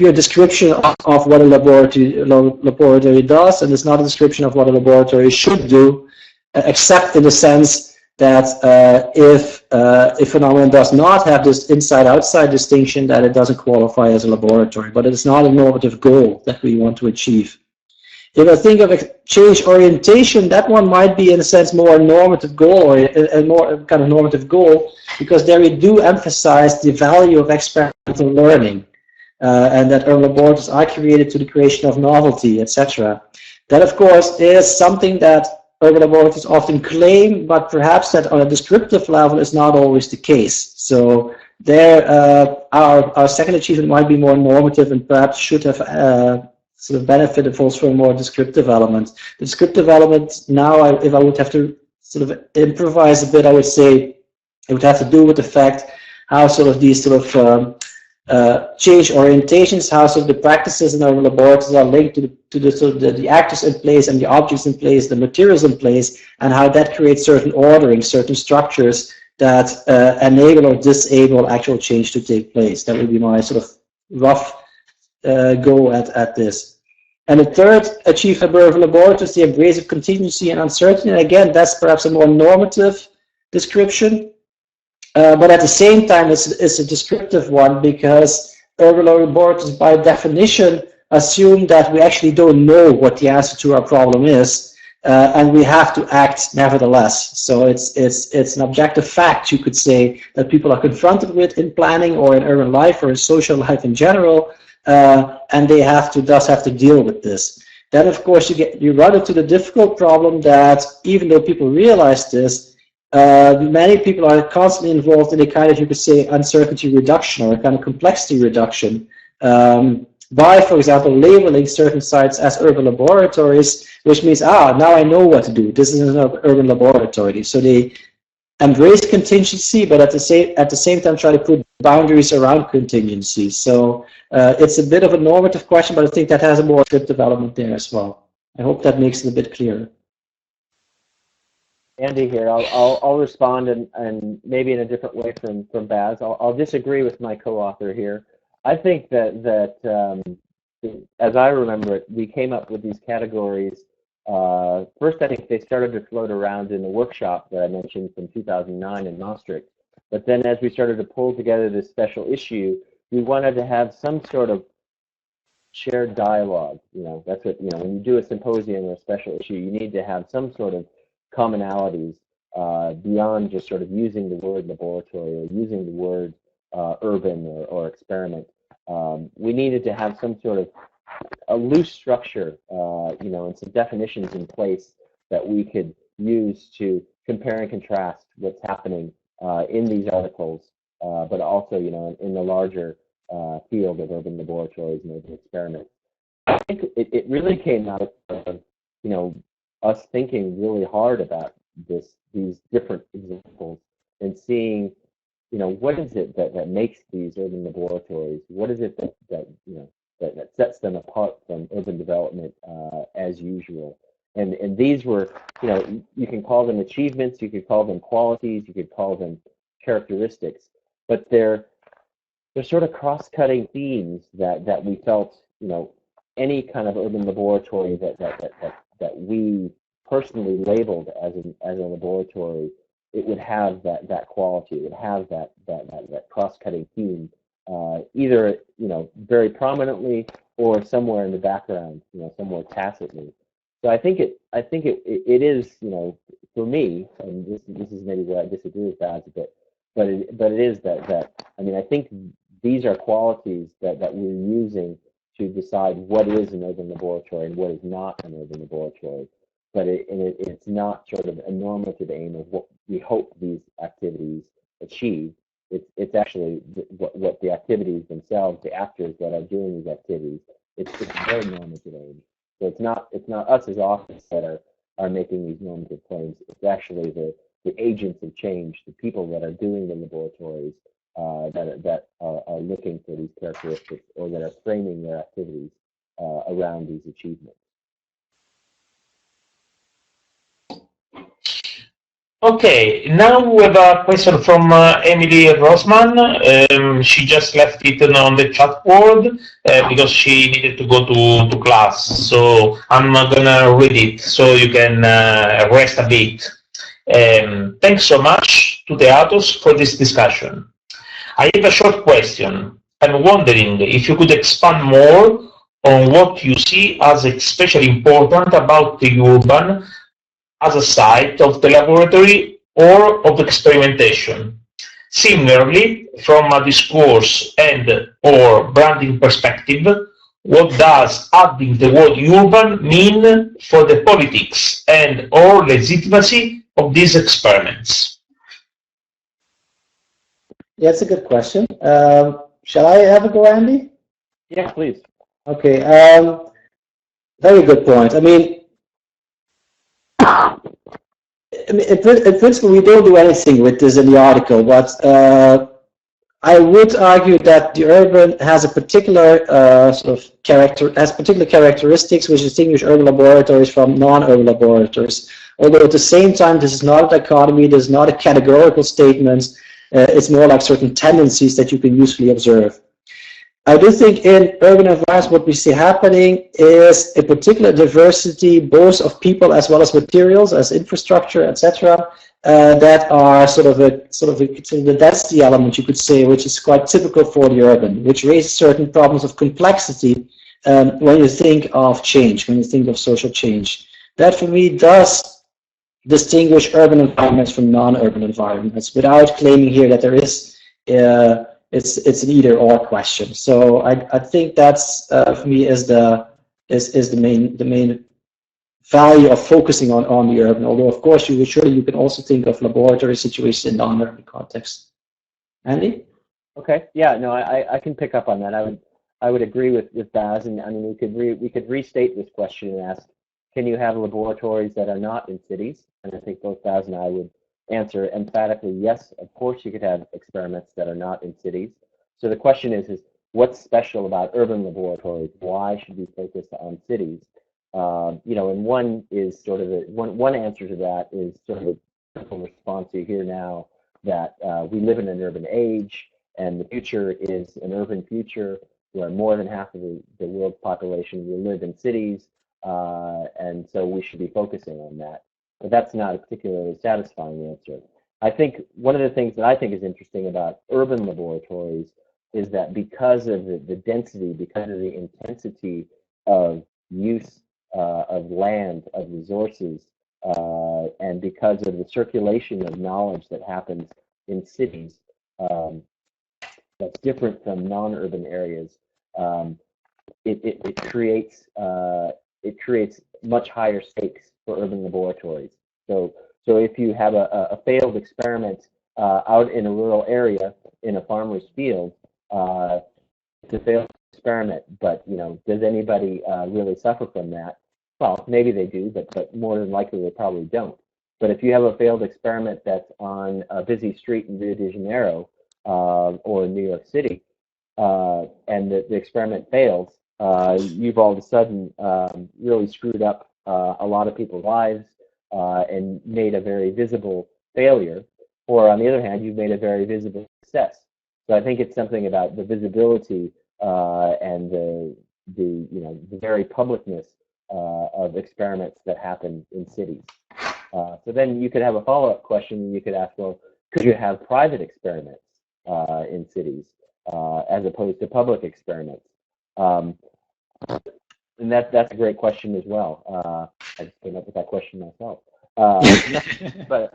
pure description of what a laboratory does, and it's not a description of what a laboratory should do, except in the sense that if a phenomenon does not have this inside-outside distinction, that it doesn't qualify as a laboratory, but it's not a normative goal that we want to achieve. If I think of a change orientation, that one might be, in a sense, more a normative goal, or a more kind of normative goal, because there we do emphasize the value of experimental learning, and that urban laboratories are created to the creation of novelty, etc. That, of course, is something that urban laboratories often claim, but perhaps that on a descriptive level is not always the case. So there, our second achievement might be more normative and perhaps should have sort of benefited also from a more descriptive element. The descriptive element now, if I would have to sort of improvise a bit, I would say it would have to do with the fact how sort of these sort of change orientations, how sort of the practices in our laboratories are linked to the actors in place and the objects in place, the materials in place, and how that creates certain ordering, certain structures that enable or disable actual change to take place. That would be my sort of rough go at this. And the third achievement of urban laboratories, the embrace of contingency and uncertainty. And again, that's perhaps a more normative description. But at the same time, it's a descriptive one, because urban laboratories, by definition, assume that we actually don't know what the answer to our problem is, and we have to act nevertheless. So it's an objective fact, you could say, that people are confronted with in planning or in urban life or in social life in general, and they thus have to deal with this. Then, of course, you run into the difficult problem that even though people realize this, many people are constantly involved in a kind of, you could say, uncertainty reduction or a kind of complexity reduction by, for example, labeling certain sites as urban laboratories, which means, now I know what to do. This is an urban laboratory. So they embrace contingency, but at the same time try to put boundaries around contingency. So it's a bit of a normative question, but I think that has a more descriptive element there as well. I hope that makes it a bit clearer. Andy here. I'll respond and maybe in a different way from Baz. I'll disagree with my co-author here. I think that as I remember it, we came up with these categories. First, I think they started to float around in the workshop that I mentioned from 2009 in Maastricht. But then as we started to pull together this special issue, we wanted to have some sort of shared dialogue. That's what, when you do a symposium or a special issue, you need to have some sort of commonalities beyond just sort of using the word laboratory or using the word urban or experiment. We needed to have some sort of a loose structure, and some definitions in place that we could use to compare and contrast what's happening in these articles, but also, in the larger field of urban laboratories and urban experiments. I think it really came out of, us thinking really hard about these different examples and seeing, what is it that makes these urban laboratories? What is it that sets them apart from urban development as usual? And these were, you can call them achievements, you could call them qualities, you could call them characteristics, but they're sort of cross-cutting themes that we felt, any kind of urban laboratory that we personally labeled as a laboratory, it would have that quality, it would have that cross-cutting theme, either very prominently or somewhere in the background, somewhere tacitly. So I think it is, for me, and this is maybe where I disagree with Baz a bit, but it is that I think these are qualities that we're using to decide what is an urban laboratory and what is not an urban laboratory. But it's not sort of a normative aim of what we hope these activities achieve. It's actually what the activities themselves, the actors that are doing these activities, it's their normative aim. So it's not us as authors that are making these normative claims. It's actually the agents of change, the people that are doing the laboratories that are looking for these characteristics or that are framing their activities around these achievements. Okay, now we have a question from Emily Rosman. She just left it on the chat board because she needed to go to class. So I'm gonna read it so you can rest a bit. Thanks so much to the authors for this discussion. I have a short question. I'm wondering if you could expand more on what you see as especially important about the urban as a site of the laboratory or of experimentation. Similarly, from a discourse and or branding perspective, what does adding the word urban mean for the politics and or legitimacy of these experiments? Yeah, that's a good question. Shall I have a go, Andy? Yeah, please. Okay. Very good point. In principle, we don't do anything with this in the article, but I would argue that the urban has a particular particular characteristics which distinguish urban laboratories from non-urban laboratories. Although at the same time, this is not a dichotomy, this is not a categorical statement. It's more like certain tendencies that you can usefully observe. I do think in urban environments what we see happening is a particular diversity both of people as well as materials, as infrastructure, etc., that are sort of the density element, you could say, which is quite typical for the urban, which raises certain problems of complexity when you think of change, when you think of social change. That for me does distinguish urban environments from non-urban environments without claiming here that there is it's an either-or question. So I think that's for me is the main value of focusing on the urban. Although of course you can also think of laboratory situations in non-urban context. Andy? Okay. Yeah. No, I can pick up on that. I would agree with Baz, and we could restate this question and ask, can you have laboratories that are not in cities? And I think both Baz and I would answer emphatically, yes, of course you could have experiments that are not in cities. So the question is what's special about urban laboratories? Why should we focus on cities? And one is sort of one answer to that is sort of a simple response you hear now that we live in an urban age and the future is an urban future where more than half of the world's population will live in cities, and so we should be focusing on that. But that's not a particularly satisfying answer. I think one of the things that I think is interesting about urban laboratories is that because of the density, because of the intensity of use of land, of resources, and because of the circulation of knowledge that happens in cities, that's different from non-urban areas. It creates much higher stakes for urban laboratories. So if you have a failed experiment out in a rural area in a farmer's field, it's a failed experiment, but does anybody really suffer from that? Well, maybe they do, but more than likely they probably don't. But if you have a failed experiment that's on a busy street in Rio de Janeiro or in New York City, and the experiment fails, you've all of a sudden really screwed up a lot of people's lives and made a very visible failure. Or on the other hand, you've made a very visible success. So I think it's something about the visibility and the very publicness of experiments that happen in cities. So then you could have a follow-up question, and you could ask, well, could you have private experiments in cities as opposed to public experiments? And that's a great question as well. I just came up with that question myself. But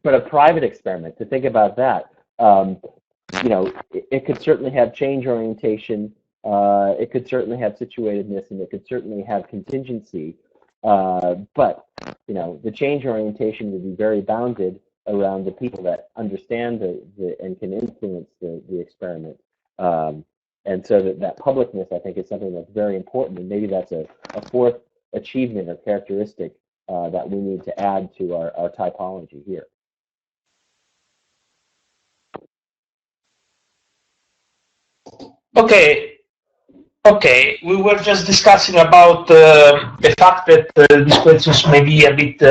a private experiment, to think about that, it could certainly have change orientation, it could certainly have situatedness, and it could certainly have contingency. But the change orientation would be very bounded around the people that understand and can influence the experiment. And so that publicness, I think, is something that's very important, and maybe that's a fourth achievement or characteristic that we need to add to our typology here. Okay, we were just discussing about the fact that these questions may be a bit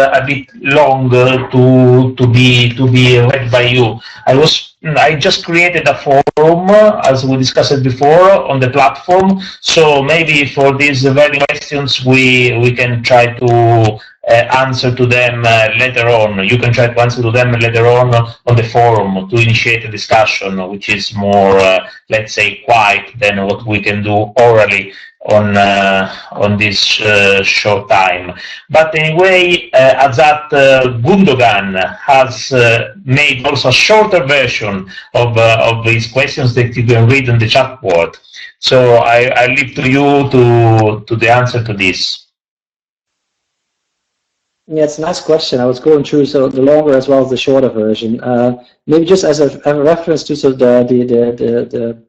long to be read by you. I just created a forum, as we discussed before, on the platform. So maybe for these very questions, we can try to answer to them later on. You can try to answer to them later on the forum to initiate a discussion, which is more, let's say, quiet than what we can do orally on this short time. But anyway, Azat Gundogan has made also a shorter version of these questions that you can read on the chat board. So I leave to you to the answer to this. Yeah, it's a nice question. I was going through the longer as well as the shorter version. Maybe just as a reference to the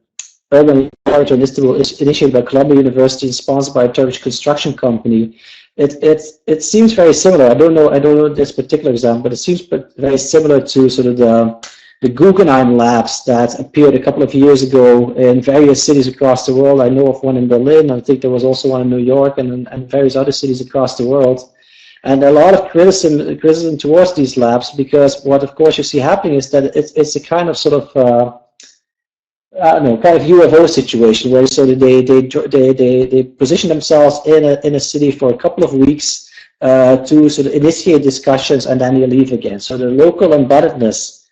urban laboratory initiated by Columbia University and sponsored by a Turkish construction company. It seems very similar. I don't know this particular example, but it seems very similar to sort of the Guggenheim labs that appeared a couple of years ago in various cities across the world. I know of one in Berlin. I think there was also one in New York and various other cities across the world. And a lot of criticism towards these labs, because what of course you see happening is that it's a kind of sort of kind of UFO situation where they position themselves in a city for a couple of weeks to sort of initiate discussions, and then they leave again. So the local embeddedness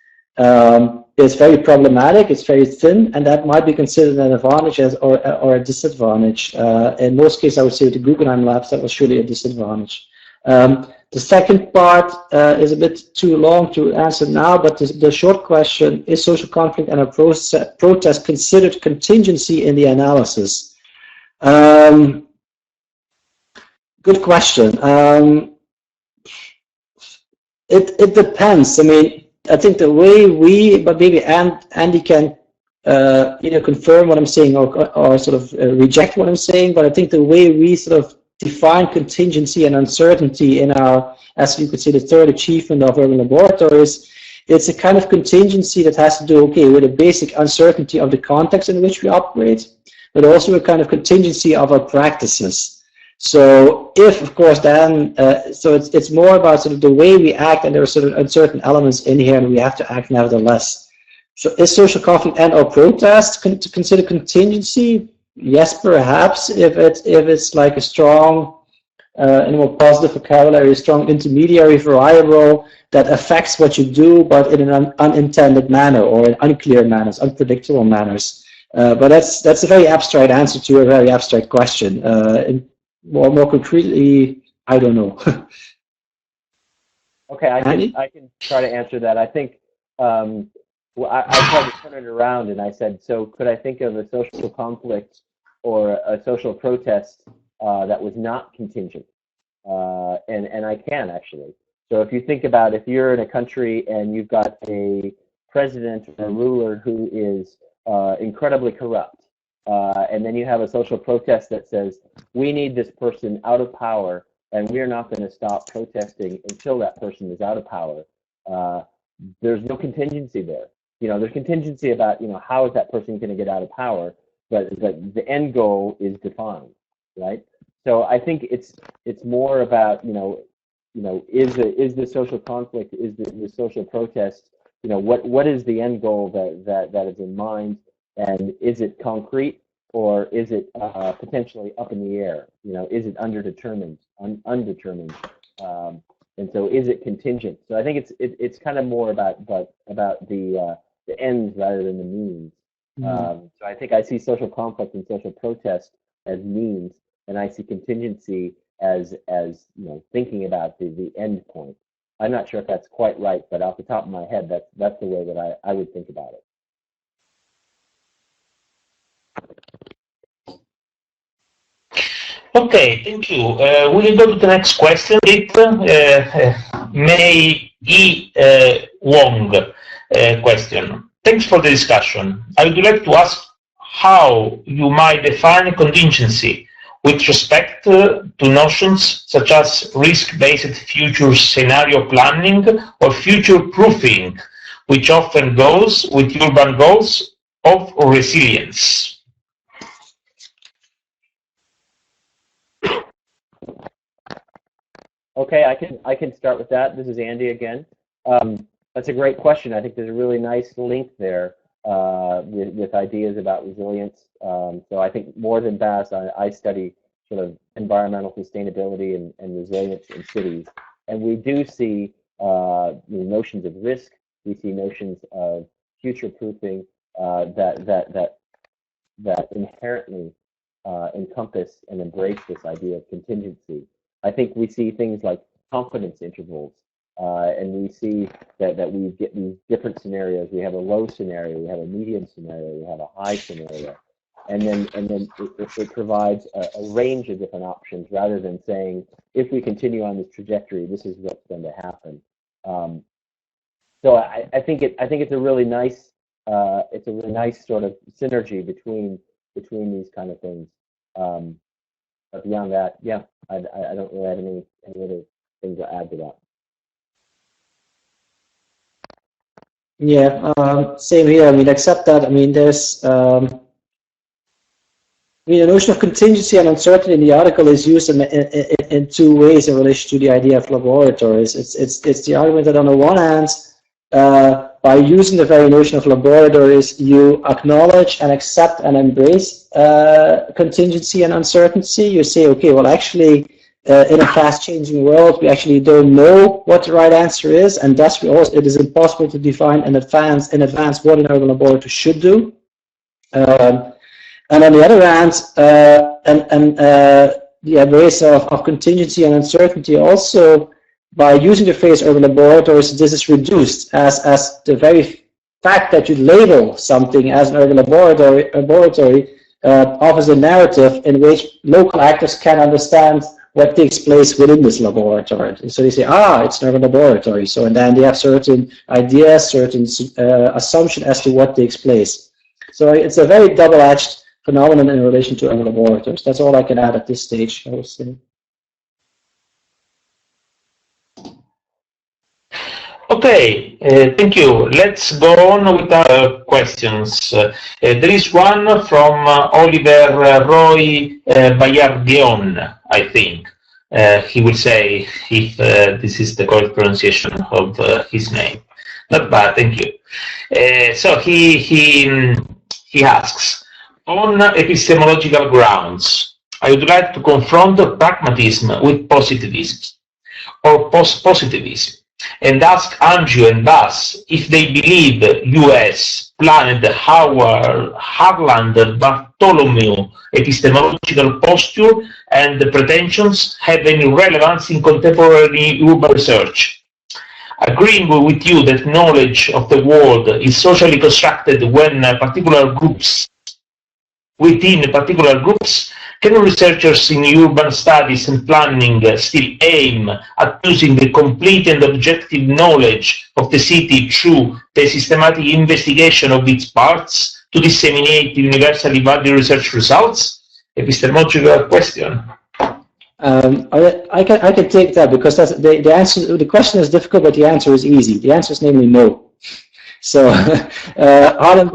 is very problematic. It's very thin, and that might be considered an advantage or a disadvantage. In most cases, I would say with the Guggenheim labs, that was surely a disadvantage. The second part is a bit too long to answer now, but the short question, is social conflict and a protest considered contingency in the analysis? Good question. It depends. I mean, I think the way but maybe Andy can either confirm what I'm saying or sort of reject what I'm saying, but I think the way we sort of define contingency and uncertainty in our, as you could say, the third achievement of urban laboratories, it's a kind of contingency that has to do, okay, with a basic uncertainty of the context in which we operate, but also a kind of contingency of our practices. So if, of course, then, so it's more about sort of the way we act, and there are sort of uncertain elements in here, and we have to act nevertheless. So is social conflict and or protest to consider contingency? Yes, perhaps, if it's like a strong, in a more positive vocabulary, a strong intermediary variable that affects what you do, but in an unintended manner or in unclear manners, unpredictable manners. But that's a very abstract answer to a very abstract question. More concretely, I don't know. Okay, I can try to answer that. I think well, I tried to turn it around and I said, so could I think of a social conflict or a social protest that was not contingent? And I can actually. So if you think about if you're in a country and you've got a president or a ruler who is incredibly corrupt, and then you have a social protest that says, we need this person out of power and we're not going to stop protesting until that person is out of power, there's no contingency there. You know, there's contingency about, you know, how is that person going to get out of power, but the end goal is defined, right? So I think it's more about, you know, is the social conflict, is the social protest, you know, what is the end goal that is in mind, and is it concrete or is it potentially up in the air? You know, is it undetermined? And so is it contingent? So I think it's kind of more about the ends rather than the means. So I think I see social conflict and social protest as means, and I see contingency as you know, thinking about the end point. I'm not sure if that's quite right, but off the top of my head, that's the way that I would think about it. Okay, thank you. We can go to the next question. May E. Wong question. Thanks for the discussion. I would like to ask how you might define contingency with respect to notions such as risk-based future scenario planning or future proofing, which often goes with urban goals of resilience. Okay, I can start with that. This is Andy again. That's a great question. I think there's a really nice link there with ideas about resilience. So I think more than Bas, I study sort of environmental sustainability and resilience in cities, and we do see notions of risk. We see notions of future proofing that inherently encompass and embrace this idea of contingency. I think we see things like confidence intervals, and we see that we get these different scenarios. We have a low scenario, we have a medium scenario, we have a high scenario, and then it provides a range of different options rather than saying, if we continue on this trajectory, this is what's going to happen. So I think it's a really nice sort of synergy between these kind of things. But beyond that, yeah, I don't really have any other things to add to that. Yeah, same here. I mean, except that, I mean, there's, the notion of contingency and uncertainty in the article is used in two ways in relation to the idea of laboratories. It's the argument that on the one hand, by using the very notion of laboratories, you acknowledge and accept and embrace contingency and uncertainty. You say, okay, well, actually, in a fast-changing world, we actually don't know what the right answer is, and thus it is impossible to define in advance what an urban laboratory should do. And on the other hand, the embrace of contingency and uncertainty also, by using the phrase urban laboratories, this is reduced as the very fact that you label something as an urban laboratory offers a narrative in which local actors can understand what takes place within this laboratory. So they say, it's an urban laboratory. So, and then they have certain ideas, certain assumption as to what takes place. So it's a very double-edged phenomenon in relation to urban laboratories. That's all I can add at this stage, I would say. Okay, thank you. Let's go on with our questions. There is one from Oliver Roy Bayardion, I think. He will say if this is the correct pronunciation of his name. Not bad, thank you. So he asks, on epistemological grounds, I would like to confront pragmatism with positivism or post-positivism and ask Andrew and Bas if they believe US planned Howard, Harland, Bartholomew epistemological posture and pretensions have any relevance in contemporary urban research. Agreeing with you that knowledge of the world is socially constructed when particular groups, within particular groups, can researchers in urban studies and planning still aim at using the complete and objective knowledge of the city through the systematic investigation of its parts to disseminate universally valid research results? Epistemological question. I can take that because that's the answer. The question is difficult, but the answer is easy. The answer is namely no. So the Harlan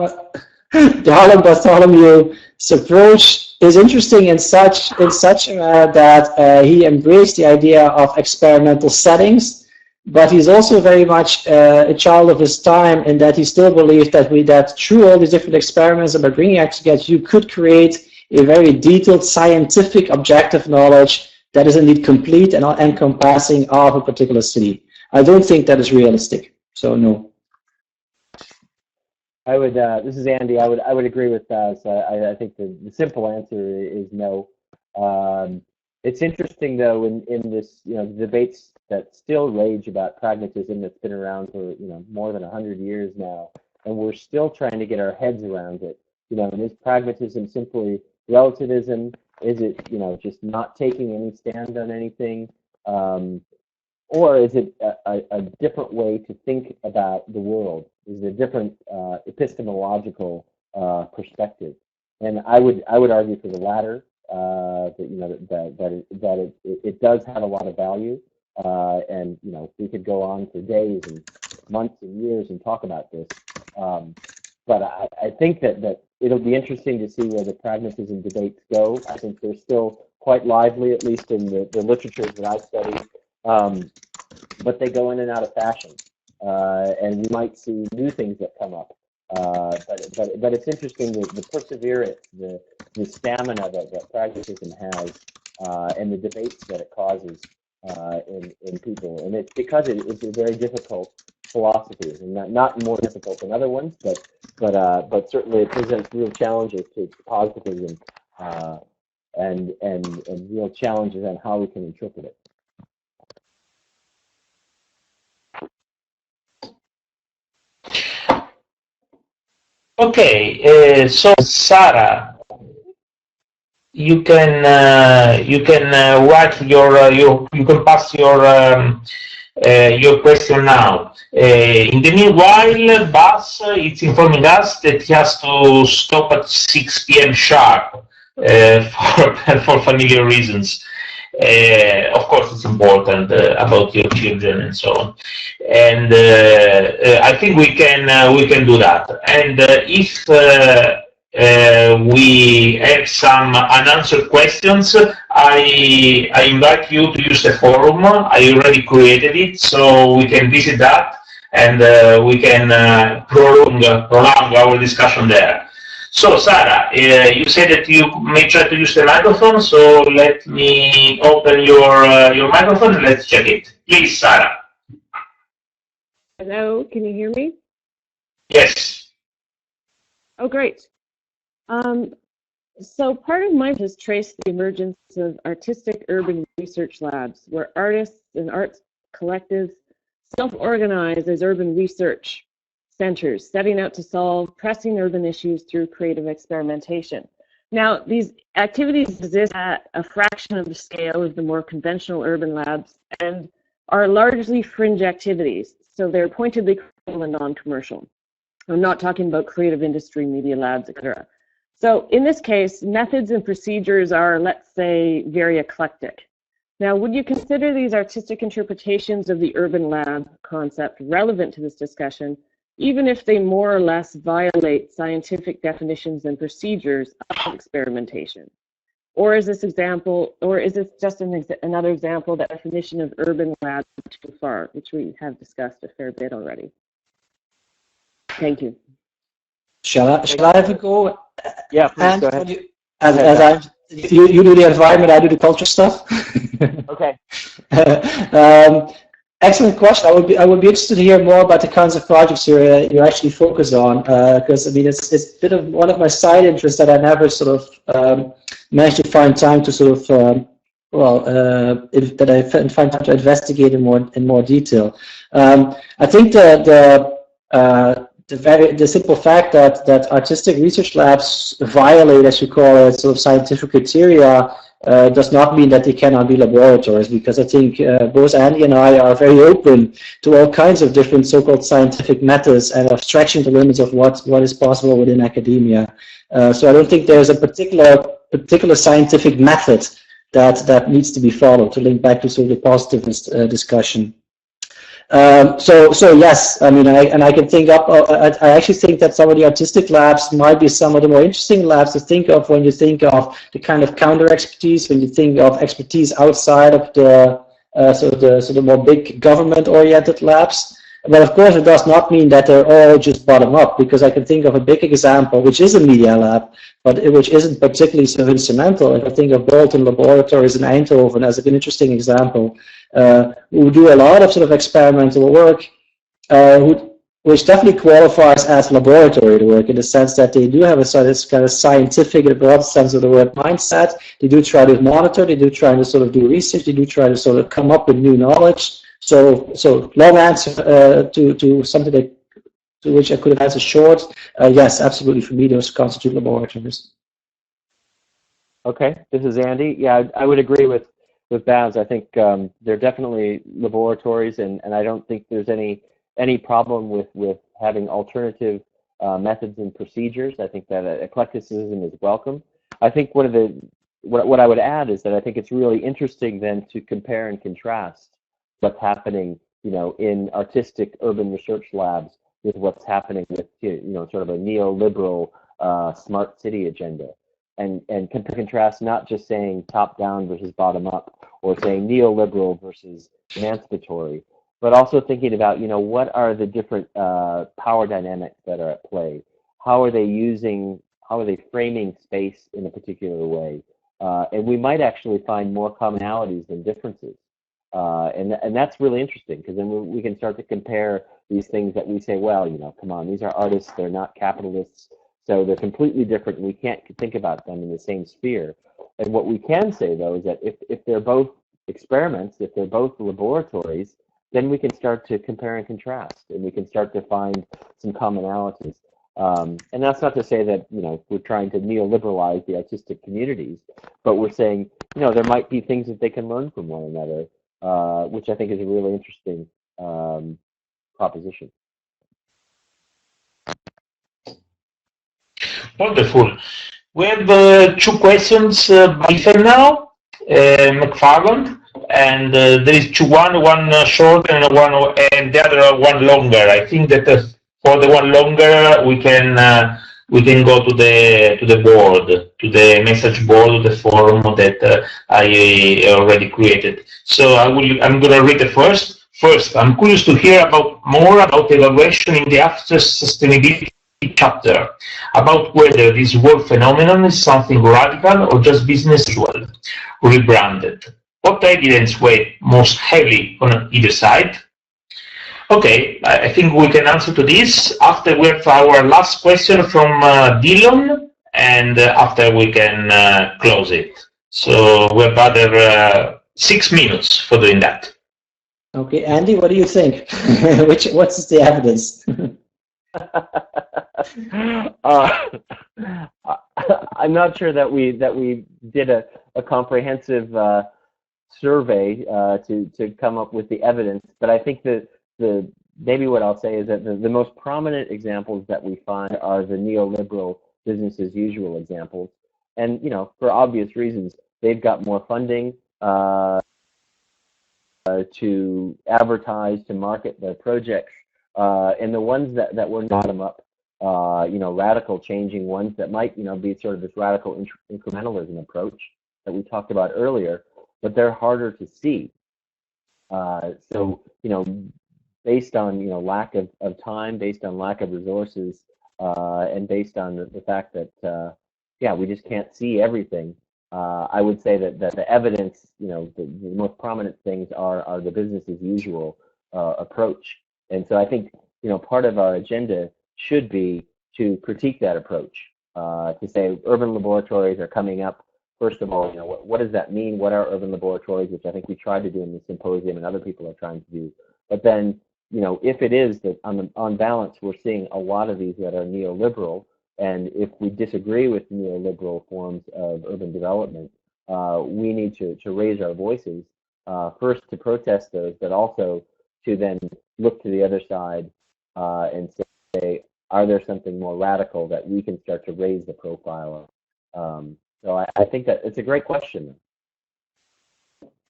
Bartholomew's approach is interesting in such that he embraced the idea of experimental settings, but he's also very much a child of his time in that he still believed that through all these different experiments and by bringing it together, you could create a very detailed scientific objective knowledge that is indeed complete and encompassing of a particular city. I don't think that is realistic, so no. I would. This is Andy. I would agree with that. So I think the simple answer is no. It's interesting though in this debates that still rage about pragmatism that's been around for more than 100 years now, and we're still trying to get our heads around it. And is pragmatism simply relativism? Is it just not taking any stand on anything? Or is it a different way to think about the world? Is it a different epistemological perspective? And I would argue for the latter. That it does have a lot of value, and we could go on for days and months and years and talk about this. But I think that it'll be interesting to see where the pragmatism debates go. I think they're still quite lively, at least in the literatures that I study. But they go in and out of fashion, and we might see new things that come up. But it's interesting the perseverance, the stamina that pragmatism has, and the debates that it causes in people, and it's because it's a very difficult philosophy, and not more difficult than other ones, but certainly it presents real challenges to positivism, and real challenges on how we can interpret it. Okay, so Sarah, you can write you can pass your question now. In the meanwhile, Bas is informing us that he has to stop at 6 p.m. sharp for familiar reasons. Of course, it's important about your children and so on. And I think we can do that. And if we have some unanswered questions, I invite you to use the forum. I already created it, so we can visit that and we can prolong our discussion there. So, Sarah, you said that you may try to use the microphone, so let me open your microphone and let's check it. Please, Sarah. Hello, can you hear me? Yes. Oh, great. So part of mine has traced the emergence of artistic urban research labs, where artists and arts collectives self-organize as urban research centers, setting out to solve pressing urban issues through creative experimentation. Now, these activities exist at a fraction of the scale of the more conventional urban labs and are largely fringe activities, so they're pointedly critical and non-commercial. I'm not talking about creative industry, media labs, etc. So in this case, methods and procedures are, let's say, very eclectic. Now, would you consider these artistic interpretations of the urban lab concept relevant to this discussion, even if they more or less violate scientific definitions and procedures of experimentation? Or is this just another example, that definition of urban lab too far, which we have discussed a fair bit already? Thank you. Shall I have a go? Yeah, please And go ahead. You do the environment, I do the culture stuff. Okay. Excellent question. I would be interested to hear more about the kinds of projects you actually focus on, because I mean it's a bit of one of my side interests that I never sort of managed to find time to sort of that I find time to investigate in more detail. I think the simple fact that artistic research labs violate, as you call it, sort of scientific criteria does not mean that they cannot be laboratories, because I think both Andy and I are very open to all kinds of different so-called scientific methods and of stretching the limits of what is possible within academia. So I don't think there's a particular scientific method that needs to be followed, to link back to sort of the positive discussion. So yes, I mean, I can think up. I actually think that some of the artistic labs might be some of the more interesting labs to think of when you think of the kind of counter expertise, when you think of expertise outside of the sort of more big government-oriented labs. But of course, it does not mean that they're all just bottom-up, because I can think of a big example, which is a media lab, but which isn't particularly so instrumental. If I think of Bolton Laboratories in Eindhoven as an interesting example, who do a lot of sort of experimental work, which definitely qualifies as laboratory work, in the sense that they do have a sort of kind of scientific, in a broad sense of the word, mindset. They do try to monitor, they do try to sort of do research, they do try to sort of come up with new knowledge. So long answer to something to which I could have answered short. Yes, absolutely. For me, those constitute laboratories. Okay, this is Andy. Yeah, I would agree with Baz. I think they're definitely laboratories, and I don't think there's any problem with having alternative methods and procedures. I think that eclecticism is welcome. I think what I would add is that I think it's really interesting then to compare and contrast what's happening, in artistic urban research labs with what's happening with, sort of a neoliberal smart city agenda. And contrast, not just saying top down versus bottom up, or saying neoliberal versus emancipatory, but also thinking about, what are the different power dynamics that are at play? How are they framing space in a particular way? And we might actually find more commonalities than differences. And that's really interesting, because then we can start to compare these things that we say, well, come on, these are artists, they're not capitalists, so they're completely different, and we can't think about them in the same sphere. And what we can say, though, is that if they're both experiments, if they're both laboratories, then we can start to compare and contrast, and we can start to find some commonalities. And that's not to say that, we're trying to neoliberalize the artistic communities, but we're saying, there might be things that they can learn from one another, which I think is a really interesting proposition. Wonderful. We have 2 questions by now, McFarland, and there is one short and the other one longer. I think that for the one longer we can go to the board, to the message board, the forum that I already created. So I'm going to read the first. First, I'm curious to hear more about evaluation in the after sustainability chapter, about whether this world phenomenon is something radical or just business as usual, rebranded. What evidence weighs most heavily on either side? Okay, I think we can answer to this after we have our last question from Dylan, and after we can close it. So we have other 6 minutes for doing that. Okay, Andy, what do you think? What's the evidence? I'm not sure that we did a comprehensive survey to come up with the evidence, but I think that maybe what I'll say is that the most prominent examples that we find are the neoliberal business as usual examples, and for obvious reasons, they've got more funding to advertise, to market their projects, and the ones that were bottom up, radical changing ones that might be sort of this radical incrementalism approach that we talked about earlier, but they're harder to see. So based on lack of time, based on lack of resources, and based on the fact that yeah, we just can't see everything. I would say that the evidence, the most prominent things are the business as usual approach. And so I think part of our agenda should be to critique that approach, to say urban laboratories are coming up. First of all, what does that mean? What are urban laboratories? Which I think we tried to do in the symposium, and other people are trying to do. But then, if it is that on balance, we're seeing a lot of these that are neoliberal, and if we disagree with neoliberal forms of urban development, we need to raise our voices, first to protest those, but also to then look to the other side and say, are there something more radical that we can start to raise the profile of? So I think that it's a great question.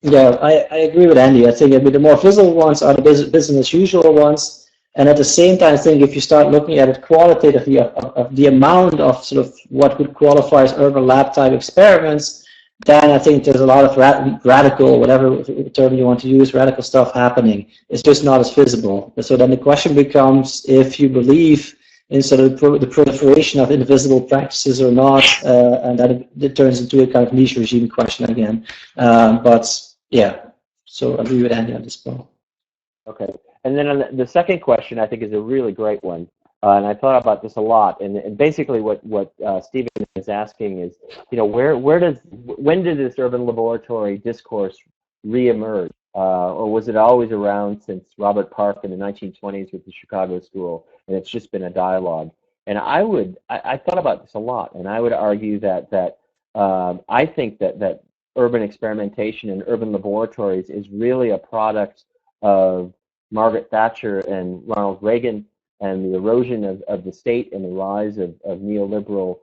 Yeah, I agree with Andy. I think the more visible ones are the business as usual ones, and at the same time, I think if you start looking at it qualitatively of the amount of sort of what would qualify as urban lab type experiments, then I think there's a lot of radical, whatever term you want to use, radical stuff happening. It's just not as visible. So then the question becomes if you believe in sort of the proliferation of invisible practices or not, and that it turns into a kind of niche regime question again. But yeah, so I agree with Andy on this point. Okay, and then on the second question, I think is a really great one, and I thought about this a lot. And basically, what Stephen is asking is, when did this urban laboratory discourse reemerge, or was it always around since Robert Park in the 1920s with the Chicago School, and it's just been a dialogue? And I thought about this a lot, and I would argue that I think that urban experimentation and urban laboratories is really a product of Margaret Thatcher and Ronald Reagan and the erosion of the state and the rise of neoliberal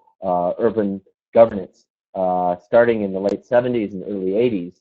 urban governance starting in the late 70s and early 80s.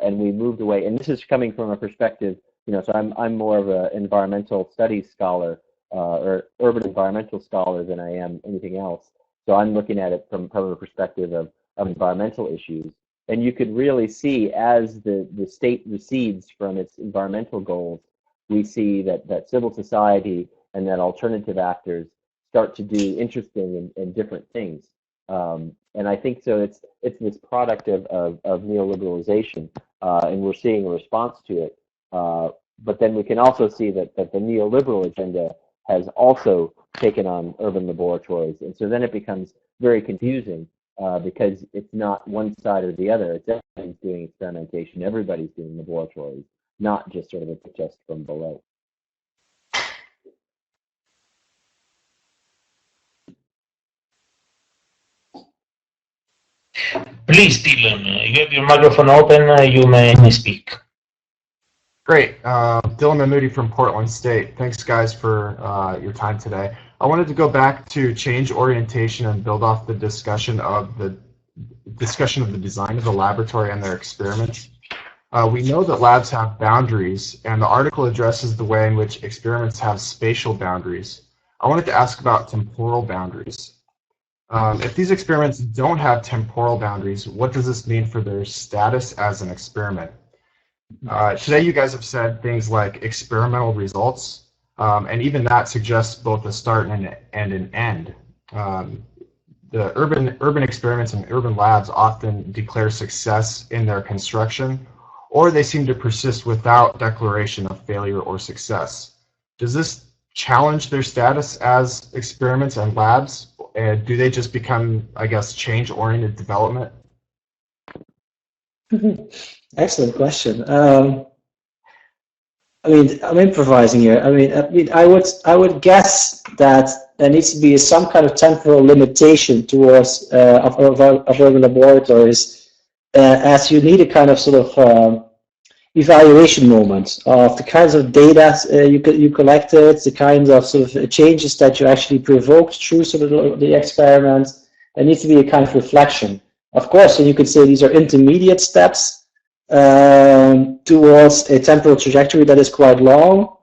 And we moved away, and this is coming from a perspective, so I'm more of an environmental studies scholar or urban environmental scholar than I am anything else. So I'm looking at it from a perspective of environmental issues. And you could really see as the state recedes from its environmental goals, we see that civil society and that alternative actors start to do interesting and different things. And I think so it's this product of neoliberalization, and we're seeing a response to it. But then we can also see that the neoliberal agenda has also taken on urban laboratories. And so then it becomes very confusing because it's not one side or the other. It's everybody's doing experimentation. Everybody's doing laboratories, not just sort of a protest from below. Please, Dylan, you have your microphone open. You may speak. Great. Dylan Mahmoudi from Portland State. Thanks, guys, for your time today. I wanted to go back to change orientation and build off the discussion of the design of the laboratory and their experiments. We know that labs have boundaries, and the article addresses the way in which experiments have spatial boundaries. I wanted to ask about temporal boundaries. If these experiments don't have temporal boundaries, what does this mean for their status as an experiment? Today you guys have said things like experimental results, and even that suggests both a start and an end. The urban experiments and urban labs often declare success in their construction, or they seem to persist without declaration of failure or success. Does this challenge their status as experiments and labs? And do they just become, I guess, change-oriented development? Excellent question. I mean, I'm improvising here. I mean, I would guess that there needs to be some kind of temporal limitation towards of urban laboratories, as you need a kind of sort of evaluation moment of the kinds of data you collected, the kinds of sort of changes that you actually provoked through sort of the experiment. There needs to be a kind of reflection. Of course, and you could say these are intermediate steps towards a temporal trajectory that is quite long,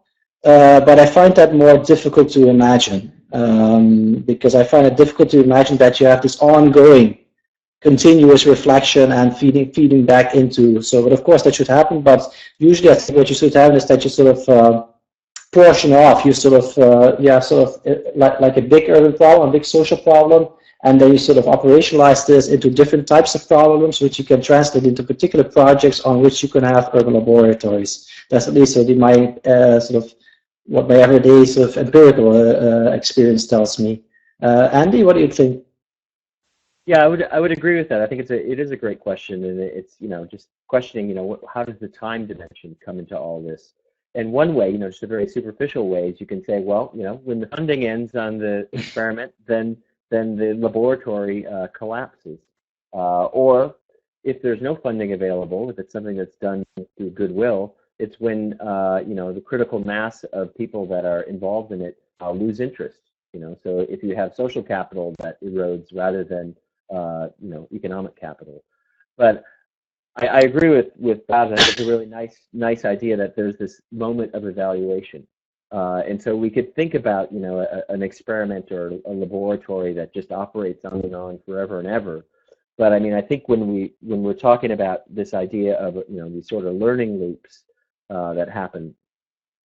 but I find that more difficult to imagine because I find it difficult to imagine that you have this ongoing continuous reflection and feeding back into. So, but of course that should happen, but usually I think what you should have is that you sort of portion off. You sort of, like a big urban problem, a big social problem, and then you sort of operationalize this into different types of problems, which you can translate into particular projects on which you can have urban laboratories. That's at least my what my everyday sort of empirical experience tells me. Andy, what do you think? Yeah, I would agree with that. I think it is a great question, and it's just questioning how does the time dimension come into all this? And one way, just a very superficial way, is you can say, well, when the funding ends on the experiment, then the laboratory collapses. Or if there's no funding available, if it's something that's done through goodwill, it's when the critical mass of people that are involved in it lose interest. So if you have social capital that erodes rather than economic capital. But I agree with Bob. It's a really nice idea that there's this moment of evaluation. And so we could think about, an experiment or a laboratory that just operates on and on forever and ever. But I mean, I think when we're talking about this idea of, these sort of learning loops that happen,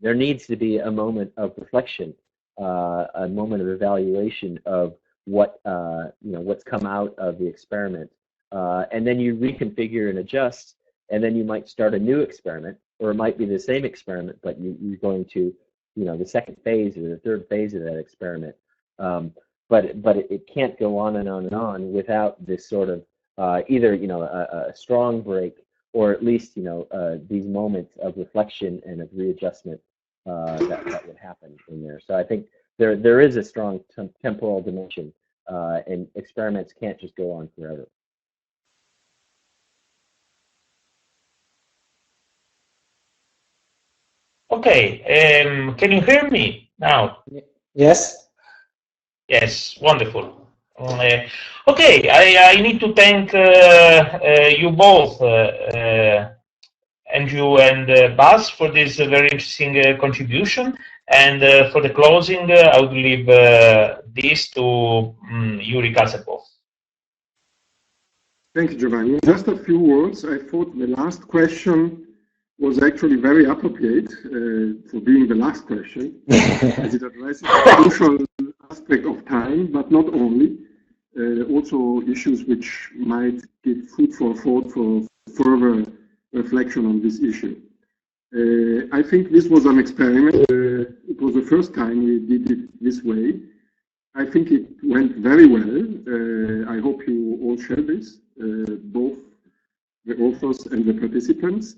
there needs to be a moment of reflection, a moment of evaluation of what, what's come out of the experiment. And then you reconfigure and adjust, and then you might start a new experiment, or it might be the same experiment, but you're going to, the second phase or the third phase of that experiment. But it can't go on and on and on without this sort of either a strong break, or at least these moments of reflection and of readjustment that would happen in there. So I think there is a strong temporal dimension, and experiments can't just go on forever. Okay, can you hear me now? Yes. Yes, wonderful. Okay, I need to thank you both, Andrew and Bas, for this very interesting contribution. And for the closing, I would leave this to Yuri Kasapov. Thank you, Giovanni. Just a few words. I thought the last question was actually very appropriate for being the last question, as it addresses the crucial aspect of time, but not only, also issues which might give food for thought for further reflection on this issue. I think this was an experiment. It was the first time we did it this way. I think it went very well. I hope you all share this, both the authors and the participants.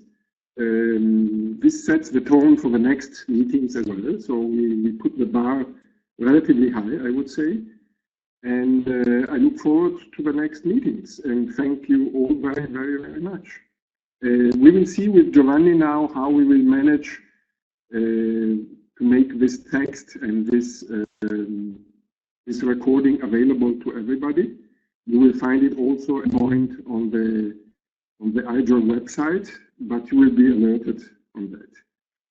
This sets the tone for the next meetings as well. So we put the bar relatively high, I would say. And I look forward to the next meetings. And thank you all very, very, very much. We will see with Giovanni now how we will manage to make this text and this recording available to everybody. You will find it also a point on the iJourn website, but you will be alerted on that.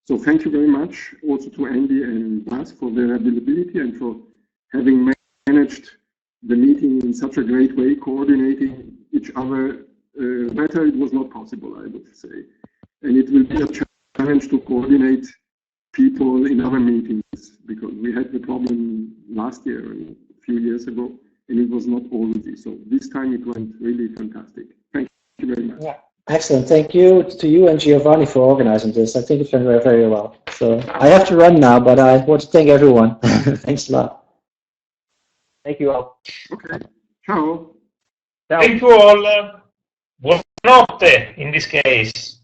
So thank you very much also to Andy and Bas for their availability and for having managed the meeting in such a great way, coordinating each other better. It was not possible, I would say. And it will be a challenge to coordinate people in other meetings, because we had the problem last year and a few years ago, and it was not all easy. So this time it went really fantastic. Thank you very much. Yeah. Excellent. Thank you to you and Giovanni for organizing this. I think it went very, very well. So I have to run now, but I want to thank everyone. Thanks a lot. Thank you all. Okay. Ciao. Thank you all. Buonanotte in this case.